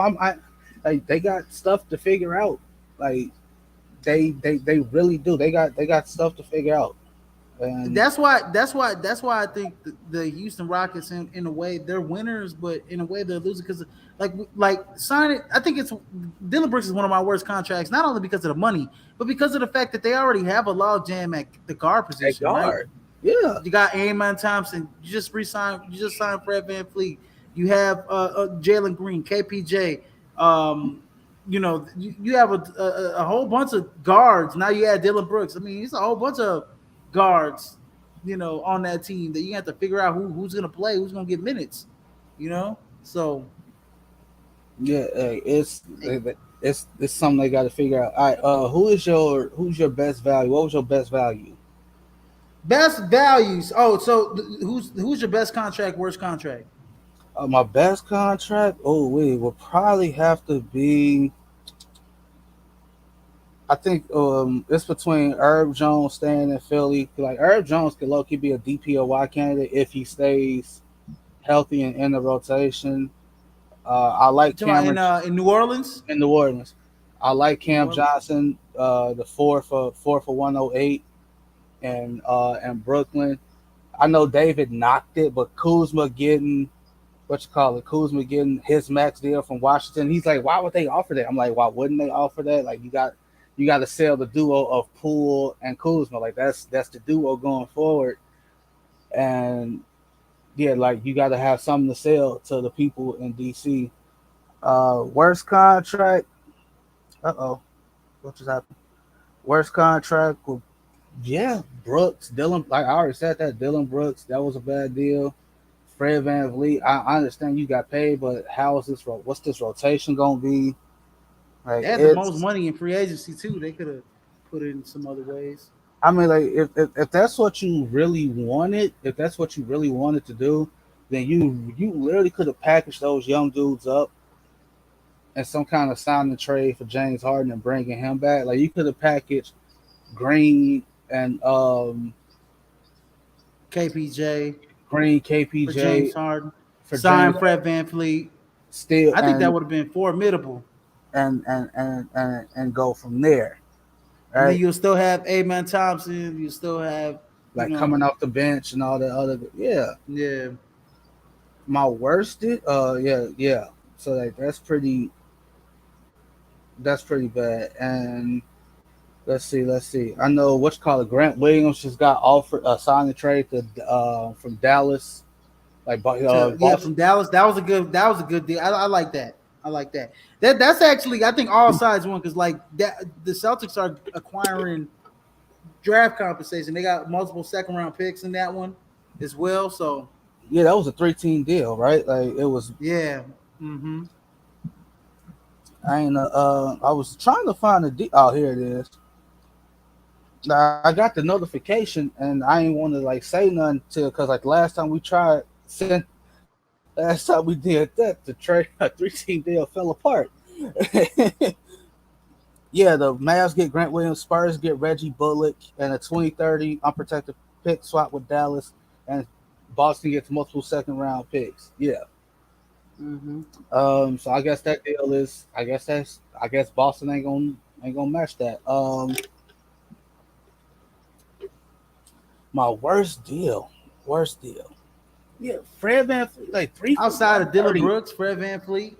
they got stuff to figure out. Like they really do. They got stuff to figure out. And that's why I think the Houston Rockets in a way they're winners, but in a way they're losers because like signing. I think it's Dylan Brooks is one of my worst contracts, not only because of the money, but because of the fact that they already have a log jam at the guard position. Right? Yeah, You got Amon Thompson. You just resigned. You just signed Fred VanVleet. You have Jalen Green, KPJ. Um, you have a whole bunch of guards. Now you add Dylan Brooks. I mean, it's a whole bunch of guards. On that team that you have to figure out who's going to play, who's going to get minutes. So yeah. hey, It's something they got to figure out. All right, who's your best value? What was your best value? best values. Oh, so who's your best contract, worst contract? My best contract. Oh, wait, would probably have to be. I think it's between Herb Jones staying in Philly. Like Herb Jones could low key be a DPOY candidate if he stays healthy and in the rotation. I like You talking about Cameron in New Orleans? in New Orleans. I like New Cam Orleans. Johnson, the four for 108, and Brooklyn. I know David knocked it, but Kuzma getting what you call it, Kuzma getting his max deal from Washington. He's like, why would they offer that? I'm like, why wouldn't they offer that? Like you got to sell the duo of Poole and Kuzma. Like that's the duo going forward. And yeah, like you got to have something to sell to the people in DC. Worst contract. Uh-oh, what just happened? Worst contract. Well, yeah, Brooks, Dylan. Like I already said that Dylan Brooks. That was a bad deal. Fred Van Vliet. I understand you got paid, but how is this? What's this rotation gonna be? They Like had the most it's. money in free agency too. They could have put it in some other ways. I mean, like if that's what you really wanted, if that's what you really wanted to do, then you literally could have packaged those young dudes up and some kind of sign and trade for James Harden and bringing him back. Like you could have packaged Green and KPJ Green for James KPJ Harden, for sign James Fred VanVleet. still I think that would have been formidable. and go from there. And then Right? you'll still have Amen Thompson. You still have, you Like know, coming off the bench and all the other yeah. yeah. My worst yeah. So like that's pretty bad. And let's see. I know what you call it. Grant Williams just got offered a sign and trade to from Dallas. Like From Boston. Dallas. That was a good deal. I like that. I like that. That's actually I think all sides won because like that the Celtics are acquiring draft compensation. They got multiple second round picks in that one as well. So Yeah, that was a 3-team deal, right? Like it was. yeah. Mm-hmm. I was trying to find the deal. Oh, here it is. I got the notification and I ain't want to like say nothing till because like last time we did that the trade a 3-team deal fell apart. Yeah, the Mavs get Grant Williams, Spurs get Reggie Bullock, and a 2030 unprotected pick swap with Dallas, and Boston gets multiple second round picks. Yeah. Mm-hmm. So I guess that deal is. I guess Boston ain't gonna match that. My worst deal. Yeah, Fred Van like 3 for Outside of Dylan 130. Brooks, Fred VanVleet.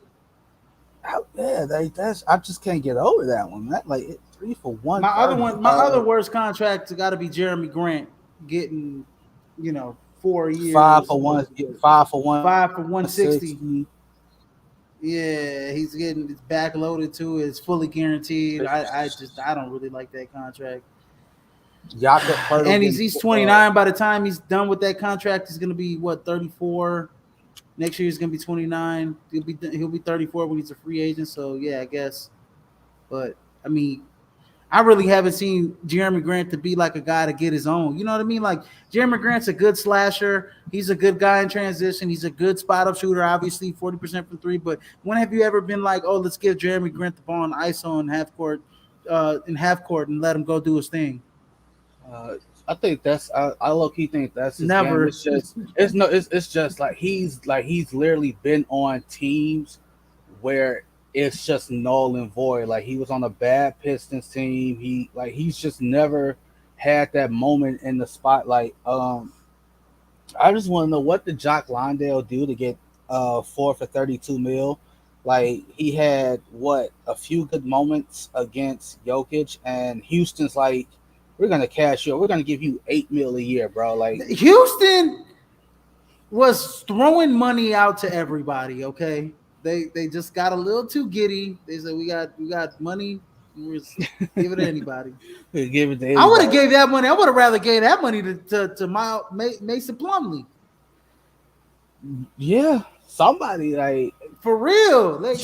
Yeah, that's I just can't get over that one. That like 3 for 130. My other worst contract got to be Jeremy Grant getting, 4 years. What is it? 5 for 160. 160. Yeah, he's getting it's backloaded too. It's fully guaranteed. I don't really like that contract. Jakob Pertl And getting he's 29 by the time he's done with that contract. He's gonna be what 34. Next year he's gonna be 29. He'll be 34 when he's a free agent. So yeah, I guess. But I mean, I really haven't seen Jeremy Grant to be like a guy to get his own. You know what I mean? Like Jeremy Grant's a good slasher. He's a good guy in transition. He's a good spot up shooter. Obviously, 40% from three. But when have you ever been like, oh, let's give Jeremy Grant the ball in ISO in half court, and let him go do his thing? uh, I think I low key think that's his game. Never. It's just like he's literally been on teams where it's just null and void. Like he was on a bad Pistons team. He's just never had that moment in the spotlight. I just want to know what did Jock Londale do to get 4 for 32 mil? Like he had what a few good moments against Jokic and Houston's like we're gonna cash you. We're gonna give you $8 million a year, bro. Like Houston was throwing money out to everybody. Okay, they just got a little too giddy. They said we got money. We're just give it to anybody. give it to I would have anybody. gave that money. I would have rather gave that money to Mason Plumlee. Yeah, somebody like For real. Like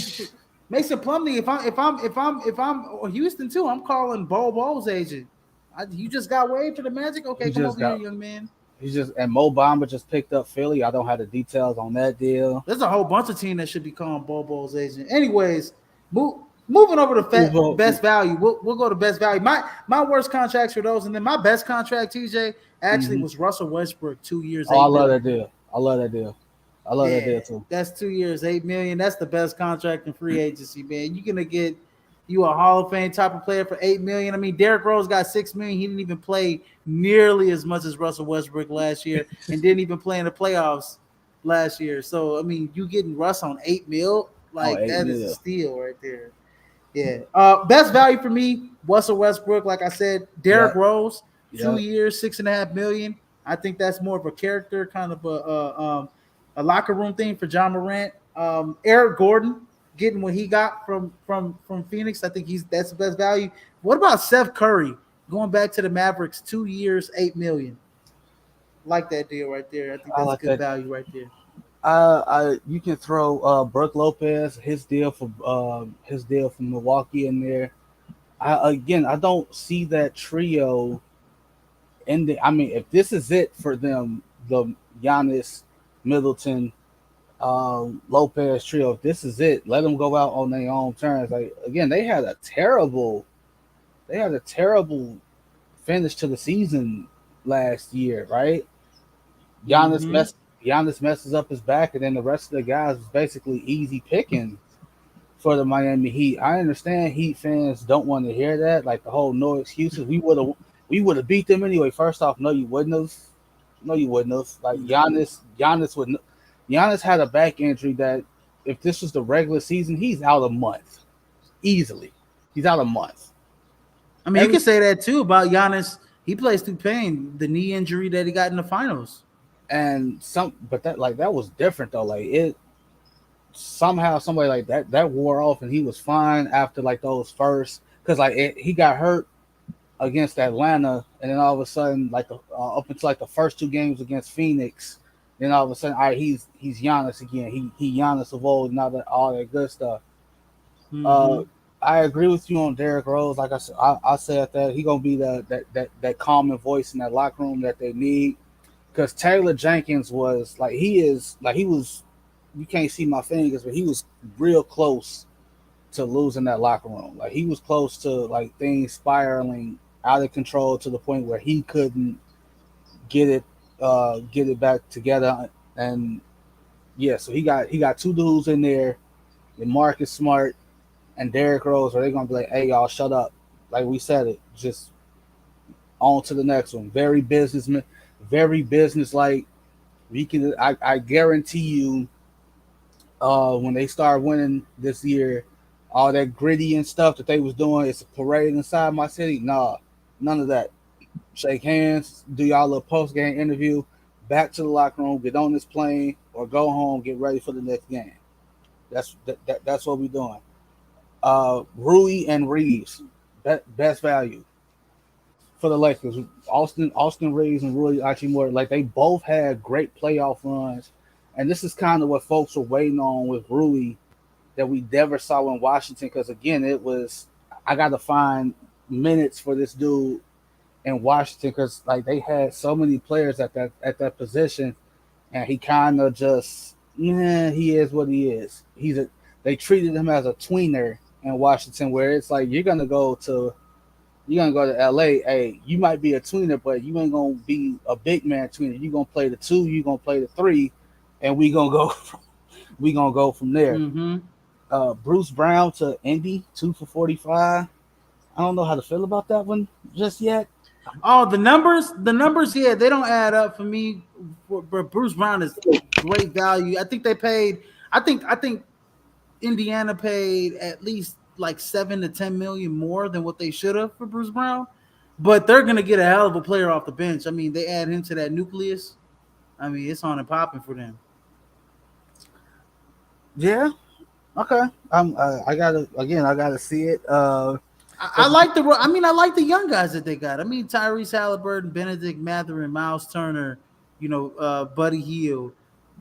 Mason Plumlee, if I'm Houston too, I'm calling Bo's agent. You just got waived to the Magic? Okay, he come just over here, got. young man. He's just and Mo Bamba just picked up Philly. I don't have the details on that deal. There's a whole bunch of teams that should be calling Bo's agent. Anyways, moving over to best value. We'll go to best value. My worst contracts for those, and then my best contract, TJ, actually was Russell Westbrook, 2 years, Oh, I $8 love million. that deal. I love that deal. I love that Yeah, deal too. that's 2 years, $8 million. That's the best contract in free agency, man. You're gonna get you a Hall of Fame type of player for $8 million. I mean, Derrick Rose got $6 million. He didn't even play nearly as much as Russell Westbrook last year, and didn't even play in the playoffs last year. So I mean, you getting Russ on $8 million, Oh, like eight that is a mil. steal right there. Yeah. Best value for me, Russell Westbrook. Like I said, Derrick Yep. Rose, two Yep. years, $6.5 million. I think that's more of a character, kind of a locker room thing for John Morant. Eric Gordon getting what he got from Phoenix. I think that's the best value. What about Seth Curry going back to the Mavericks? 2 years, $8 million. Like that deal right there. I think I that's like good that. value right there. You can throw Brooke Lopez his deal from Milwaukee in there. I don't see that trio ending. I mean, if this is it for them, the Giannis, Middleton, Lopez trio, if this is it, let them go out on their own terms. Like again, they had a terrible finish to the season last year, right? Giannis Mm-hmm. mess Giannis messes up his back, and then the rest of the guys is basically easy picking for the Miami Heat. I understand Heat fans don't want to hear that, like the whole no excuses. We would have beat them anyway. First off, no, you wouldn't have. No, you wouldn't have. Like Giannis had a back injury that if this was the regular season, he's out a month easily. He's out a month. I mean, you Every can say that too about Giannis. He plays through pain, the knee injury that he got in the finals. and some, but that was different though. Like it somehow somebody like that wore off and he was fine after like those first because he got hurt against Atlanta and then all of a sudden like up until like the first two games against Phoenix, then all of a sudden all right he's Giannis again, he Giannis of old and all that good stuff. Mm-hmm. Uh, I agree with you on Derrick Rose. Like I said, I said that he gonna be that calming voice in that locker room that they need because Taylor Jenkins was like he was you can't see my fingers, but he was real close to losing that locker room. Like he was close to like things spiraling out of control to the point where he couldn't get it back together. And yeah, so he got two dudes in there, and Marcus Smart and Derrick Rose, where they're gonna be like, "Hey y'all, shut up!" Like we said it, just on to the next one. Very business like. We can, I guarantee you, when they start winning this year, all that gritty and stuff that they was doing, it's a parade inside my city. Nah, none of that. Shake hands, do y'all little post game interview, back to the locker room, get on this plane, or go home, get ready for the next game. That's what we doing. Rui and Reeves, best value for the Lakers. Austin Reeves and Rui Hachimura, like they both had great playoff runs, and this is kind of what folks were waiting on with Rui that we never saw in Washington. Because again, it was I got to find minutes for this dude in Washington because like they had so many players at that position, and he kind of just he is what he is. They treated him as a tweener in Washington, where it's like you're gonna go to LA. Hey, you might be a tweener, but you ain't gonna be a big man tweener. You're gonna play the two, you're gonna play the three, and we gonna go from there. Mm-hmm. Bruce Brown to Indy, 2 for 45. I don't know how to feel about that one just yet. Oh, the numbers, yeah, they don't add up for me. But Bruce Brown is great value. I think they paid. I think Indiana paid at least like 7 to 10 million more than what they should have for Bruce Brown. but they're gonna get a hell of a player off the bench. I mean, they add him to that nucleus. I mean, it's on and popping for them. Yeah. Okay. I gotta see it. I like the. I mean, I like the young guys that they got. I mean, Tyrese Halliburton, Benedict Mathurin, Miles Turner. Buddy Hield.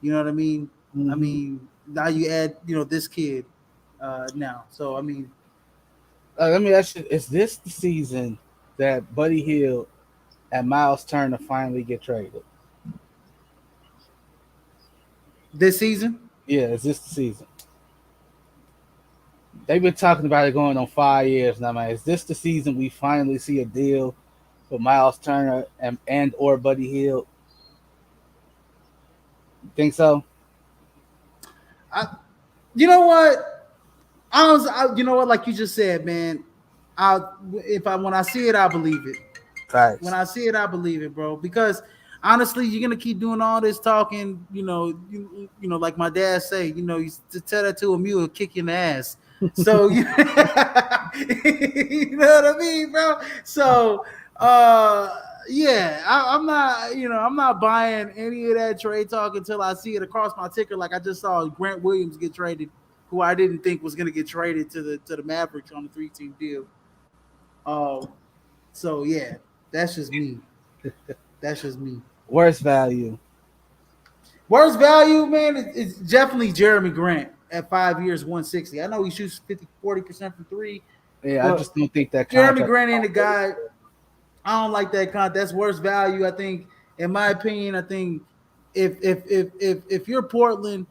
You know what I mean? I mhm. mean, now you add this kid now. So I mean, Let me ask you: is this the season that Buddy Hield and Miles Turner finally get traded? this season. Yeah, is this the season? They've been talking about it going on 5 years now, man. Is this the season we finally see a deal for Miles Turner and or Buddy Hield? Think so? I, you know what? You know what? Like you just said, man. When I see it, I believe it. When Facts. I see it, I believe it, bro. Because honestly, you're gonna keep doing all this talking. Like my dad say, to tell that to a mule, kick you in the ass. So you know what I mean, bro. So yeah, I'm not buying any of that trade talk until I see it across my ticker. Like I just saw Grant Williams get traded, who I didn't think was gonna get traded to the Mavericks on a 3-team deal. Um, so yeah, that's just me. That's just me. Worst value. Worst value, man, it's definitely Jeremy Grant at 5 years, 160. I know he shoots 40% from three, Yeah, I but just don't think that Jeremy contract. Grant ain't a guy. I don't like that con. That's worst value. I think, in my opinion, I think if you're Portland,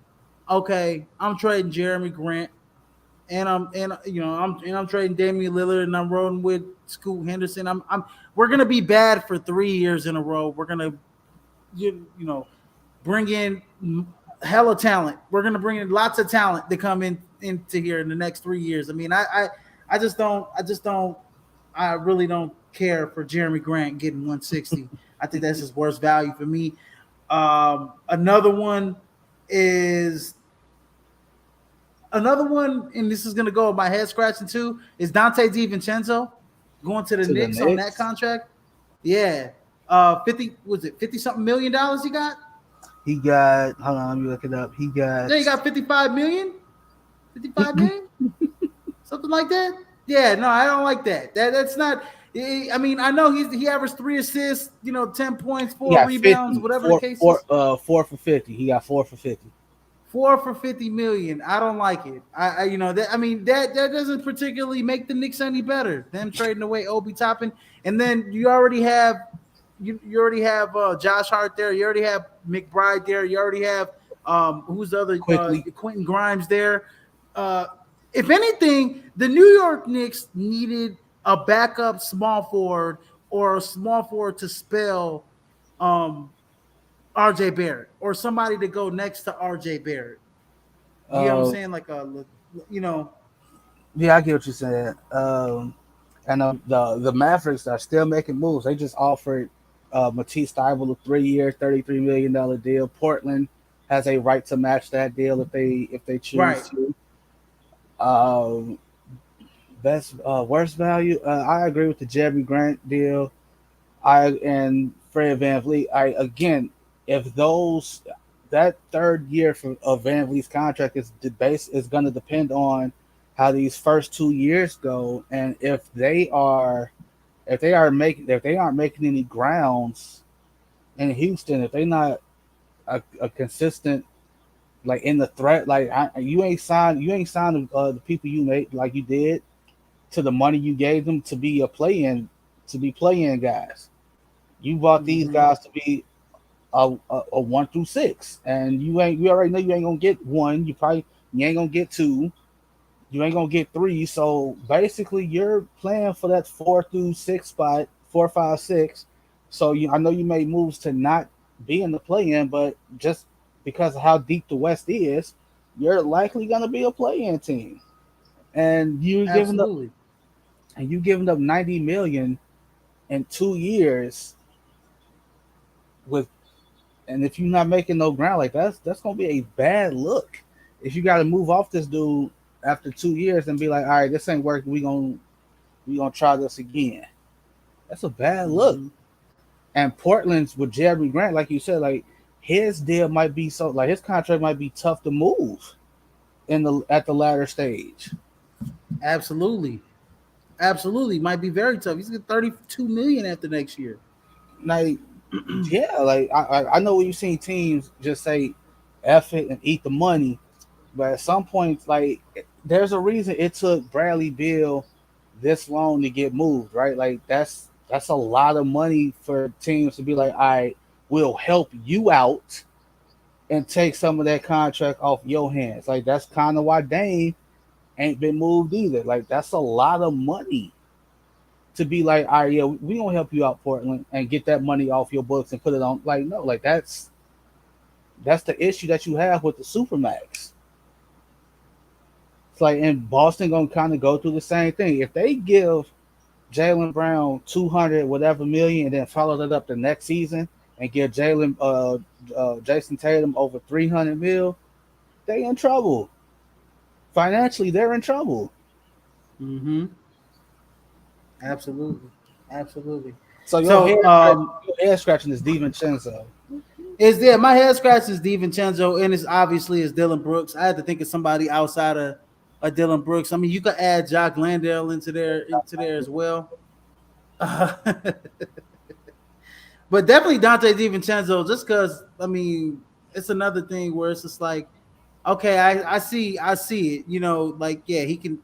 okay, I'm trading Jeremy Grant, and I'm trading Damian Lillard, and I'm rolling with Scoot Henderson. We're gonna be bad for 3 years in a row. We're gonna bring in hella talent. We're gonna bring in lots of talent to come into here in the next 3 years. I mean, I really don't care for Jeremy Grant getting 160. I think that's his worst value for me. Another one is and this is gonna go with my head scratching too, is Dante DiVincenzo going to the To the Knicks on that Knicks. contract. Yeah. 50 something $1 million he got? He got. Hold on, let me look it up. He got. Yeah, he got 55 million, 55 million, something like that. Yeah, no, I don't like that. That's not. I mean, I know he averaged 3 assists, 10 points, He four got rebounds, 50. whatever the case is. 4 for 50. He got 4 for 50. 4 for 50 million. I don't like it. That doesn't particularly make the Knicks any better. Them trading away Obi Toppin, and then you already have Josh Hart there. You already have McBride there. You already have who's the other Quickly. Quentin Grimes there. If anything, the New York Knicks needed a backup small forward or a small forward to spell RJ Barrett or somebody to go next to RJ Barrett. You know what I'm Uh, saying? Like you know, yeah, I get what you're saying. And the Mavericks are still making moves. They just offered Matisse Thybulle a 3 year, $33 million deal. Portland has a right to match that deal if they choose right. to. Um, best worst value. I agree with the Jeremy Grant deal. And Fred VanVleet. If that third year of VanVleet's contract is going to depend on how these first 2 years go, and if they aren't making any grounds in Houston, if they're not a consistent like in the threat, like you ain't signed the people you made like you did to the money you gave them to be play-in guys. You bought these Mm-hmm. guys to be a 1 through 6, and you already know you ain't gonna get one. You ain't gonna get two. You ain't gonna get three. So basically, you're playing for that 4 through 6 spot, 4, 5, 6. So I know you made moves to not be in the play-in, but just because of how deep the West is, you're likely gonna be a play-in team, and Absolutely. you giving up 90 million in 2 years with, and if you're not making no ground, like that's gonna be a bad look. If you got to move off this dude after 2 years and be like, all right, this ain't working, we gonna try this again. That's a bad look. Mm-hmm. And Portland's with Jeremy Grant, like you said, like his deal might be so like his contract might be tough to move in the at the latter stage. Absolutely. Absolutely. Might be very tough. He's got 32 million after next year. Like, yeah, like I know when you seen teams just say F it and eat the money, but at some point, like there's a reason it took Bradley Beal this long to get moved, right? Like that's a lot of money for teams to be like, all right, we'll help you out and take some of that contract off your hands. Like that's kind of why Dame ain't been moved either. Like that's a lot of money to be like, all right, yeah, we gonna help you out, Portland, and get that money off your books and put it on. Like no, like that's the issue that you have with the supermax. It's like and Boston gonna kind of go through the same thing. If they give Jalen Brown 200 whatever million and then follow that up the next season and give Jason Tatum over 300 mil, they in trouble. Financially, they're in trouble. Mm-hmm. Absolutely. Absolutely. So So your head scratching is DiVincenzo. is there my head scratch is DiVincenzo and it's obviously is Dylan Brooks. I had to think of somebody outside of Dylan Brooks. I mean, you could add Jock Landale into there as well. But definitely Dante DiVincenzo, just because I mean it's another thing where it's just like, okay, I see it. Like yeah, he can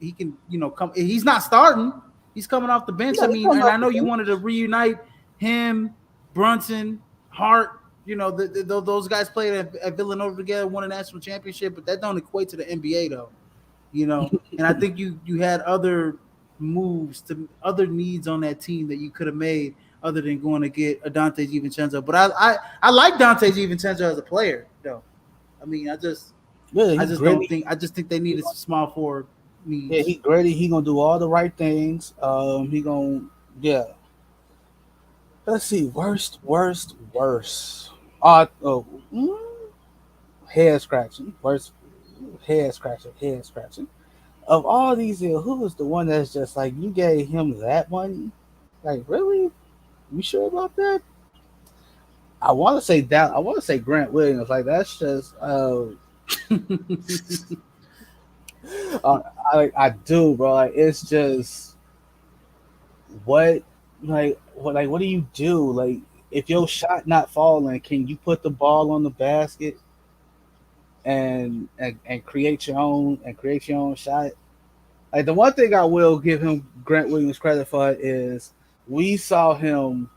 come. He's not starting. He's coming off the bench. Yeah, I he mean, comes and off I the know you bench. wanted to reunite him, Brunson, Hart. Those guys played at Villanova together, won a national championship, but that don't equate to the NBA though. And I think you had other moves to other needs on that team that you could have made other than going to get a Dante DiVincenzo. But I like Dante DiVincenzo as a player though. I mean, Yeah, I he just don't gritty. think I just think they needed some small forward Yeah, he needs. gritty. He gonna do all the right things. He gonna yeah. Let's see. Worst. Oh, head scratching. Worst head scratching. Of all these here, who is the one that's just like you gave him that money? Like really? You sure about that? I want to say that. I want to say Grant Williams. Like that's just. Uh, I do, bro. Like it's just what what do you do? Like if your shot not falling, can you put the ball on the basket and create your own shot? Like the one thing I will give him Grant Williams credit for is we saw him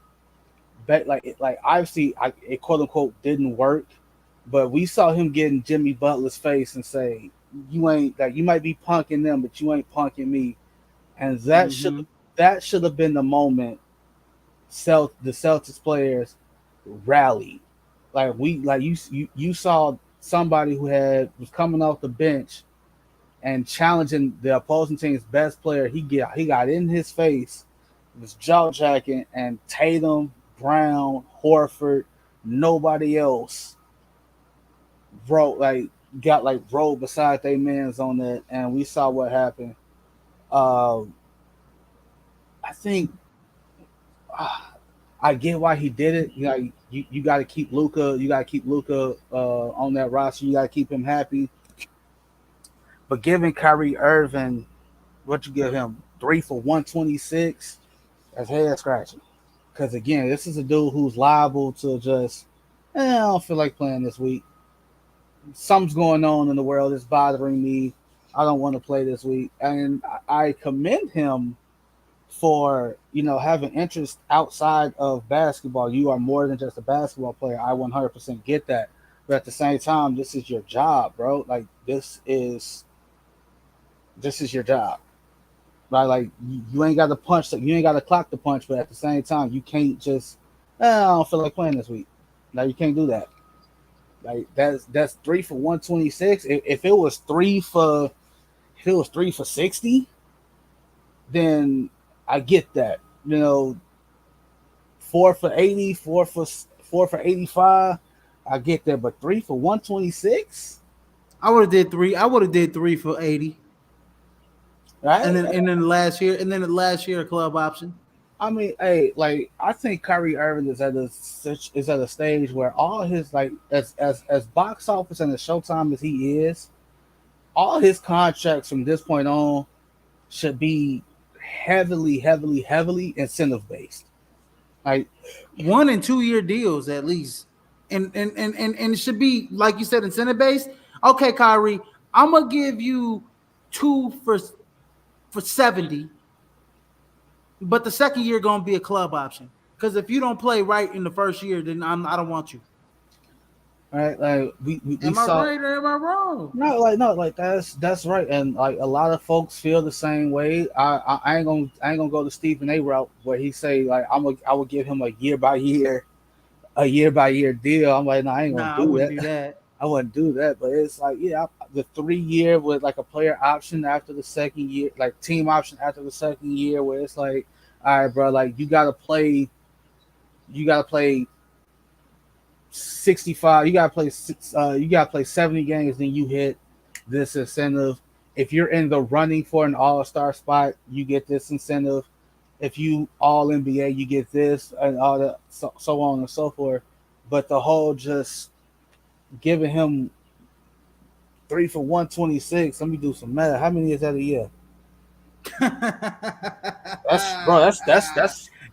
bet like obviously it quote unquote didn't work, but we saw him get in Jimmy Butler's face and say, "You ain't like you might be punking them, but you ain't punking me." And Hmm. that should have been the moment the Celtics players rallied. Like you saw somebody who had was coming off the bench and challenging the opposing team's best player. He got in his face, was jaw jacking, and Tatum, Brown, Horford, nobody else bro like got like rolled beside their mans on that, and we saw what happened. Um, I think uh, I get why he did it. You got to keep Luca. You got to keep Luca on that roster. You got to keep him happy. But giving Kyrie Irving, what you give him 3 for 126, that's head scratching. Because again, this is a dude who's liable to just, I don't feel like playing this week. Something's going on in the world. It's bothering me. I don't want to play this week. And I commend him for having interest outside of basketball. You are more than just a basketball player. I 100% get that. But at the same time, this is your job, bro. Like this is your job, right? Like you ain't got to punch, you ain't got to clock the punch, but at the same time, you can't just I don't feel like playing this week. Like you can't do that. Like that's 3 for 126. If it was 3 for 60, then I get that. 4 for 80, 4 for 85, I get that. But 3 for 126, I would have did 3 for 80, right? and then the last year a club option. I mean, hey, like I think Kyrie Irving is at a stage where all his like as box office and as Showtime as he is, all his contracts from this point on should be heavily incentive based. Like 1 and 2 year deals at least, and it should be like you said, incentive based. Okay, Kyrie, I'm gonna give you two for 70, but the second year gonna be a club option. Because if you don't play right in the first year, then I don't want you. right, like we Am I saw. right or am I wrong? No, like that's right, and like a lot of folks feel the same way. I ain't gonna go to Stephen A route where he say like I would give him a year by year deal. I'm like, no, I ain't gonna Nah, I do wouldn't that. do that. I wouldn't do that. But it's like, yeah, the 3 year with like a player option after the second year, like team option after the second year, where it's like, all right, bro, like you gotta play 65, you gotta play 70 games, then you hit this incentive. If you're in the running for an all-star spot, you get this incentive. If you all NBA, you get this and all that, so on and so forth. But the whole just giving him 3 for 126. Let me do some math. How many is that a year? That's bro. That's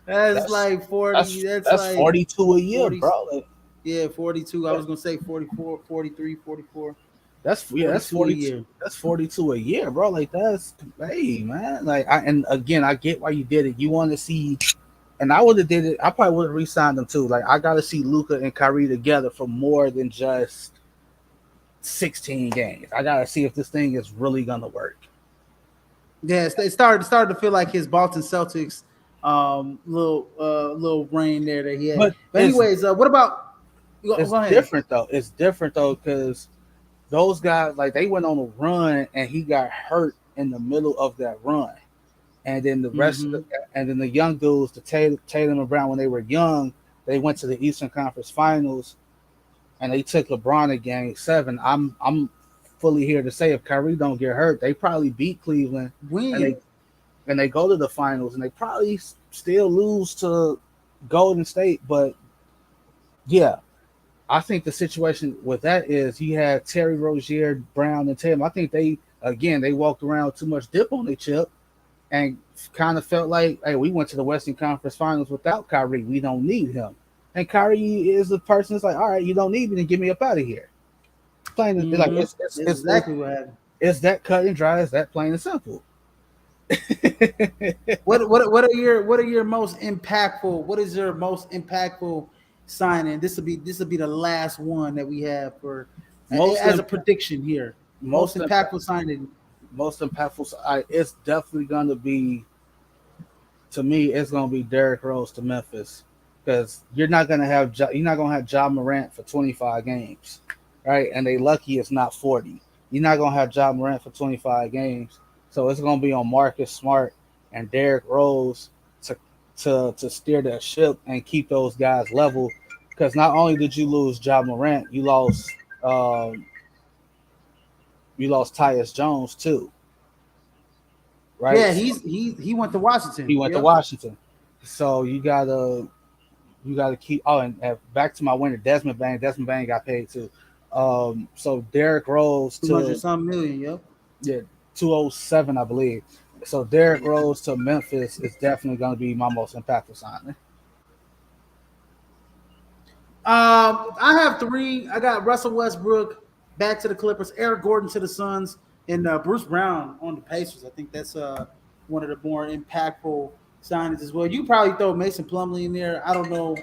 That's like 40. That's that's like 42 a year, 40. bro. Like, Yeah, 42. I that, was gonna say 44, 43, 44, that's yeah, that's 42 a 42. year. That's 42 a year, bro. Like that's hey man. Like and again, I get why you did it. You want to see, and I would have did it. I probably would have re-signed them too. Like I got to see Luca and Kyrie together for more than just 16 games. I got to see if this thing is really gonna work. Yes, it started to feel like his Boston Celtics little reign there that he had. But But anyways, what about it's go ahead. different though. It's different though because those guys like they went on a run and he got hurt in the middle of that run, and then the rest of Mm-hmm. and then the young dudes, the Tatum and Brown, when they were young, they went to the Eastern Conference Finals and they took LeBron to Game 7. I'm fully here to say if Kyrie don't get hurt, they probably beat Cleveland and Win. they go to the finals and they probably still lose to Golden State, but yeah, I think the situation with that is you had Terry Rozier, Brown, and Tatum. I think they walked around with too much dip on their chip and kind of felt like, hey, we went to the Western Conference Finals without Kyrie. We don't need him. And Kyrie is the person that's like, all right, you don't need me, then get me up out of here. Plain like Mm-hmm. That's exactly what happened. it's that cut and dry. It's that plain and simple. What are your most impactful? What is your most impactful signing? This will be the last one that we have for most as a imp- prediction here. Most most imp- impactful signing. most impactful. It's definitely going to be to me. It's going to be Derrick Rose to Memphis because you're not going to have Ja Morant for 25 games, right? And they lucky it's not 40. You're not going to have Ja Morant for 25 games, so it's going to be on Marcus Smart and Derrick Rose to to steer that ship and keep those guys level. Because not only did you lose Ja Morant, um, you lost Tyus Jones too, right? Yeah, So he went to Washington. he went to Yep. Washington, so you gotta keep. Oh, and back to my winner, Desmond Bain. Desmond Bain got paid too. So Derrick Rose 200 to some million. Yep. yeah 207, I believe. So Derrick Rose to Memphis is definitely going to be my most impactful signing. I have three. I got Russell Westbrook back to the Clippers, Eric Gordon to the Suns, and Bruce Brown on the Pacers. I think that's one of the more impactful signings as well. You probably throw Mason Plumlee in there. I don't know,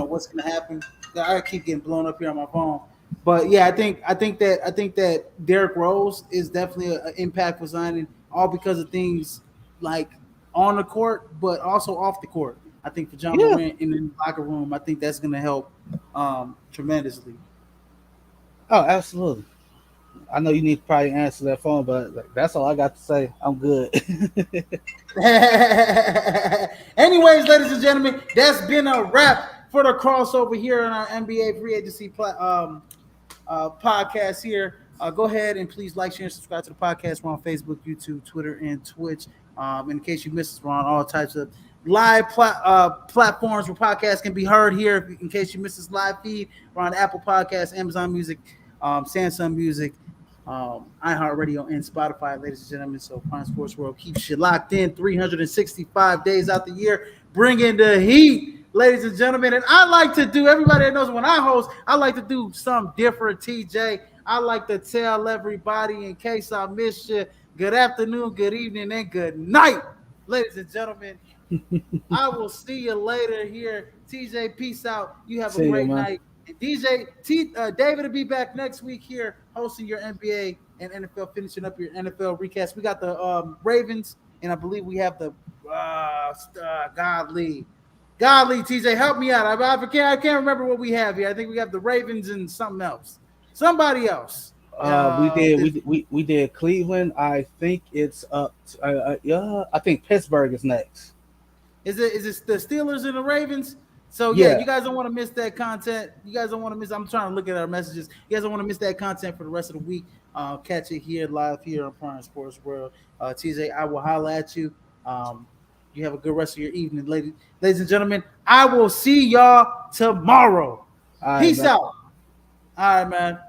what's going to happen. I keep getting blown up here on my phone, but yeah, I think that Derrick Rose is definitely an impactful signing, all because of things like on the court, but also off the court. I think for John Yeah. Morant in the locker room, I think that's going to help tremendously. Oh, absolutely. I know you need to probably answer that phone, but like, that's all I got to say. I'm good. Anyways, ladies and gentlemen, that's been a wrap for the crossover here on our NBA free agency podcast here. Go ahead and please like, share, and subscribe to the podcast. We're on Facebook, YouTube, Twitter, and Twitch. In case you missed us, we're on all types of live platforms where podcasts can be heard here. In case you missed this live feed, we're on Apple Podcasts, Amazon Music, Samsung Music, iHeartRadio, and Spotify, ladies and gentlemen. So Prime Sports World keeps you locked in 365 days out the year, bringing the heat, ladies and gentlemen. And I like to do, everybody that knows when I host, I like to do something different, TJ. I like to tell everybody, in case I missed you, good afternoon, good evening, and good night, ladies and gentlemen. I will see you later here. TJ, peace out. You have a great night. And David will be back next week here hosting your NBA and NFL, finishing up your NFL recast. We got the Ravens, and I believe we have the Godly TJ. Help me out. I can't remember what we have here. I think we have the Ravens and something else. Somebody else. We did Cleveland. I think it's up. I think Pittsburgh is next. Is it the Steelers and the Ravens? So yeah, you guys don't want to miss that content. You guys don't want to miss. I'm trying to look at our messages. You guys don't want to miss that content for the rest of the week. Catch it here live here on Prime Sports World. TJ, I will holler at you. You have a good rest of your evening, ladies and gentlemen. I will see y'all tomorrow. Peace out. All right, man.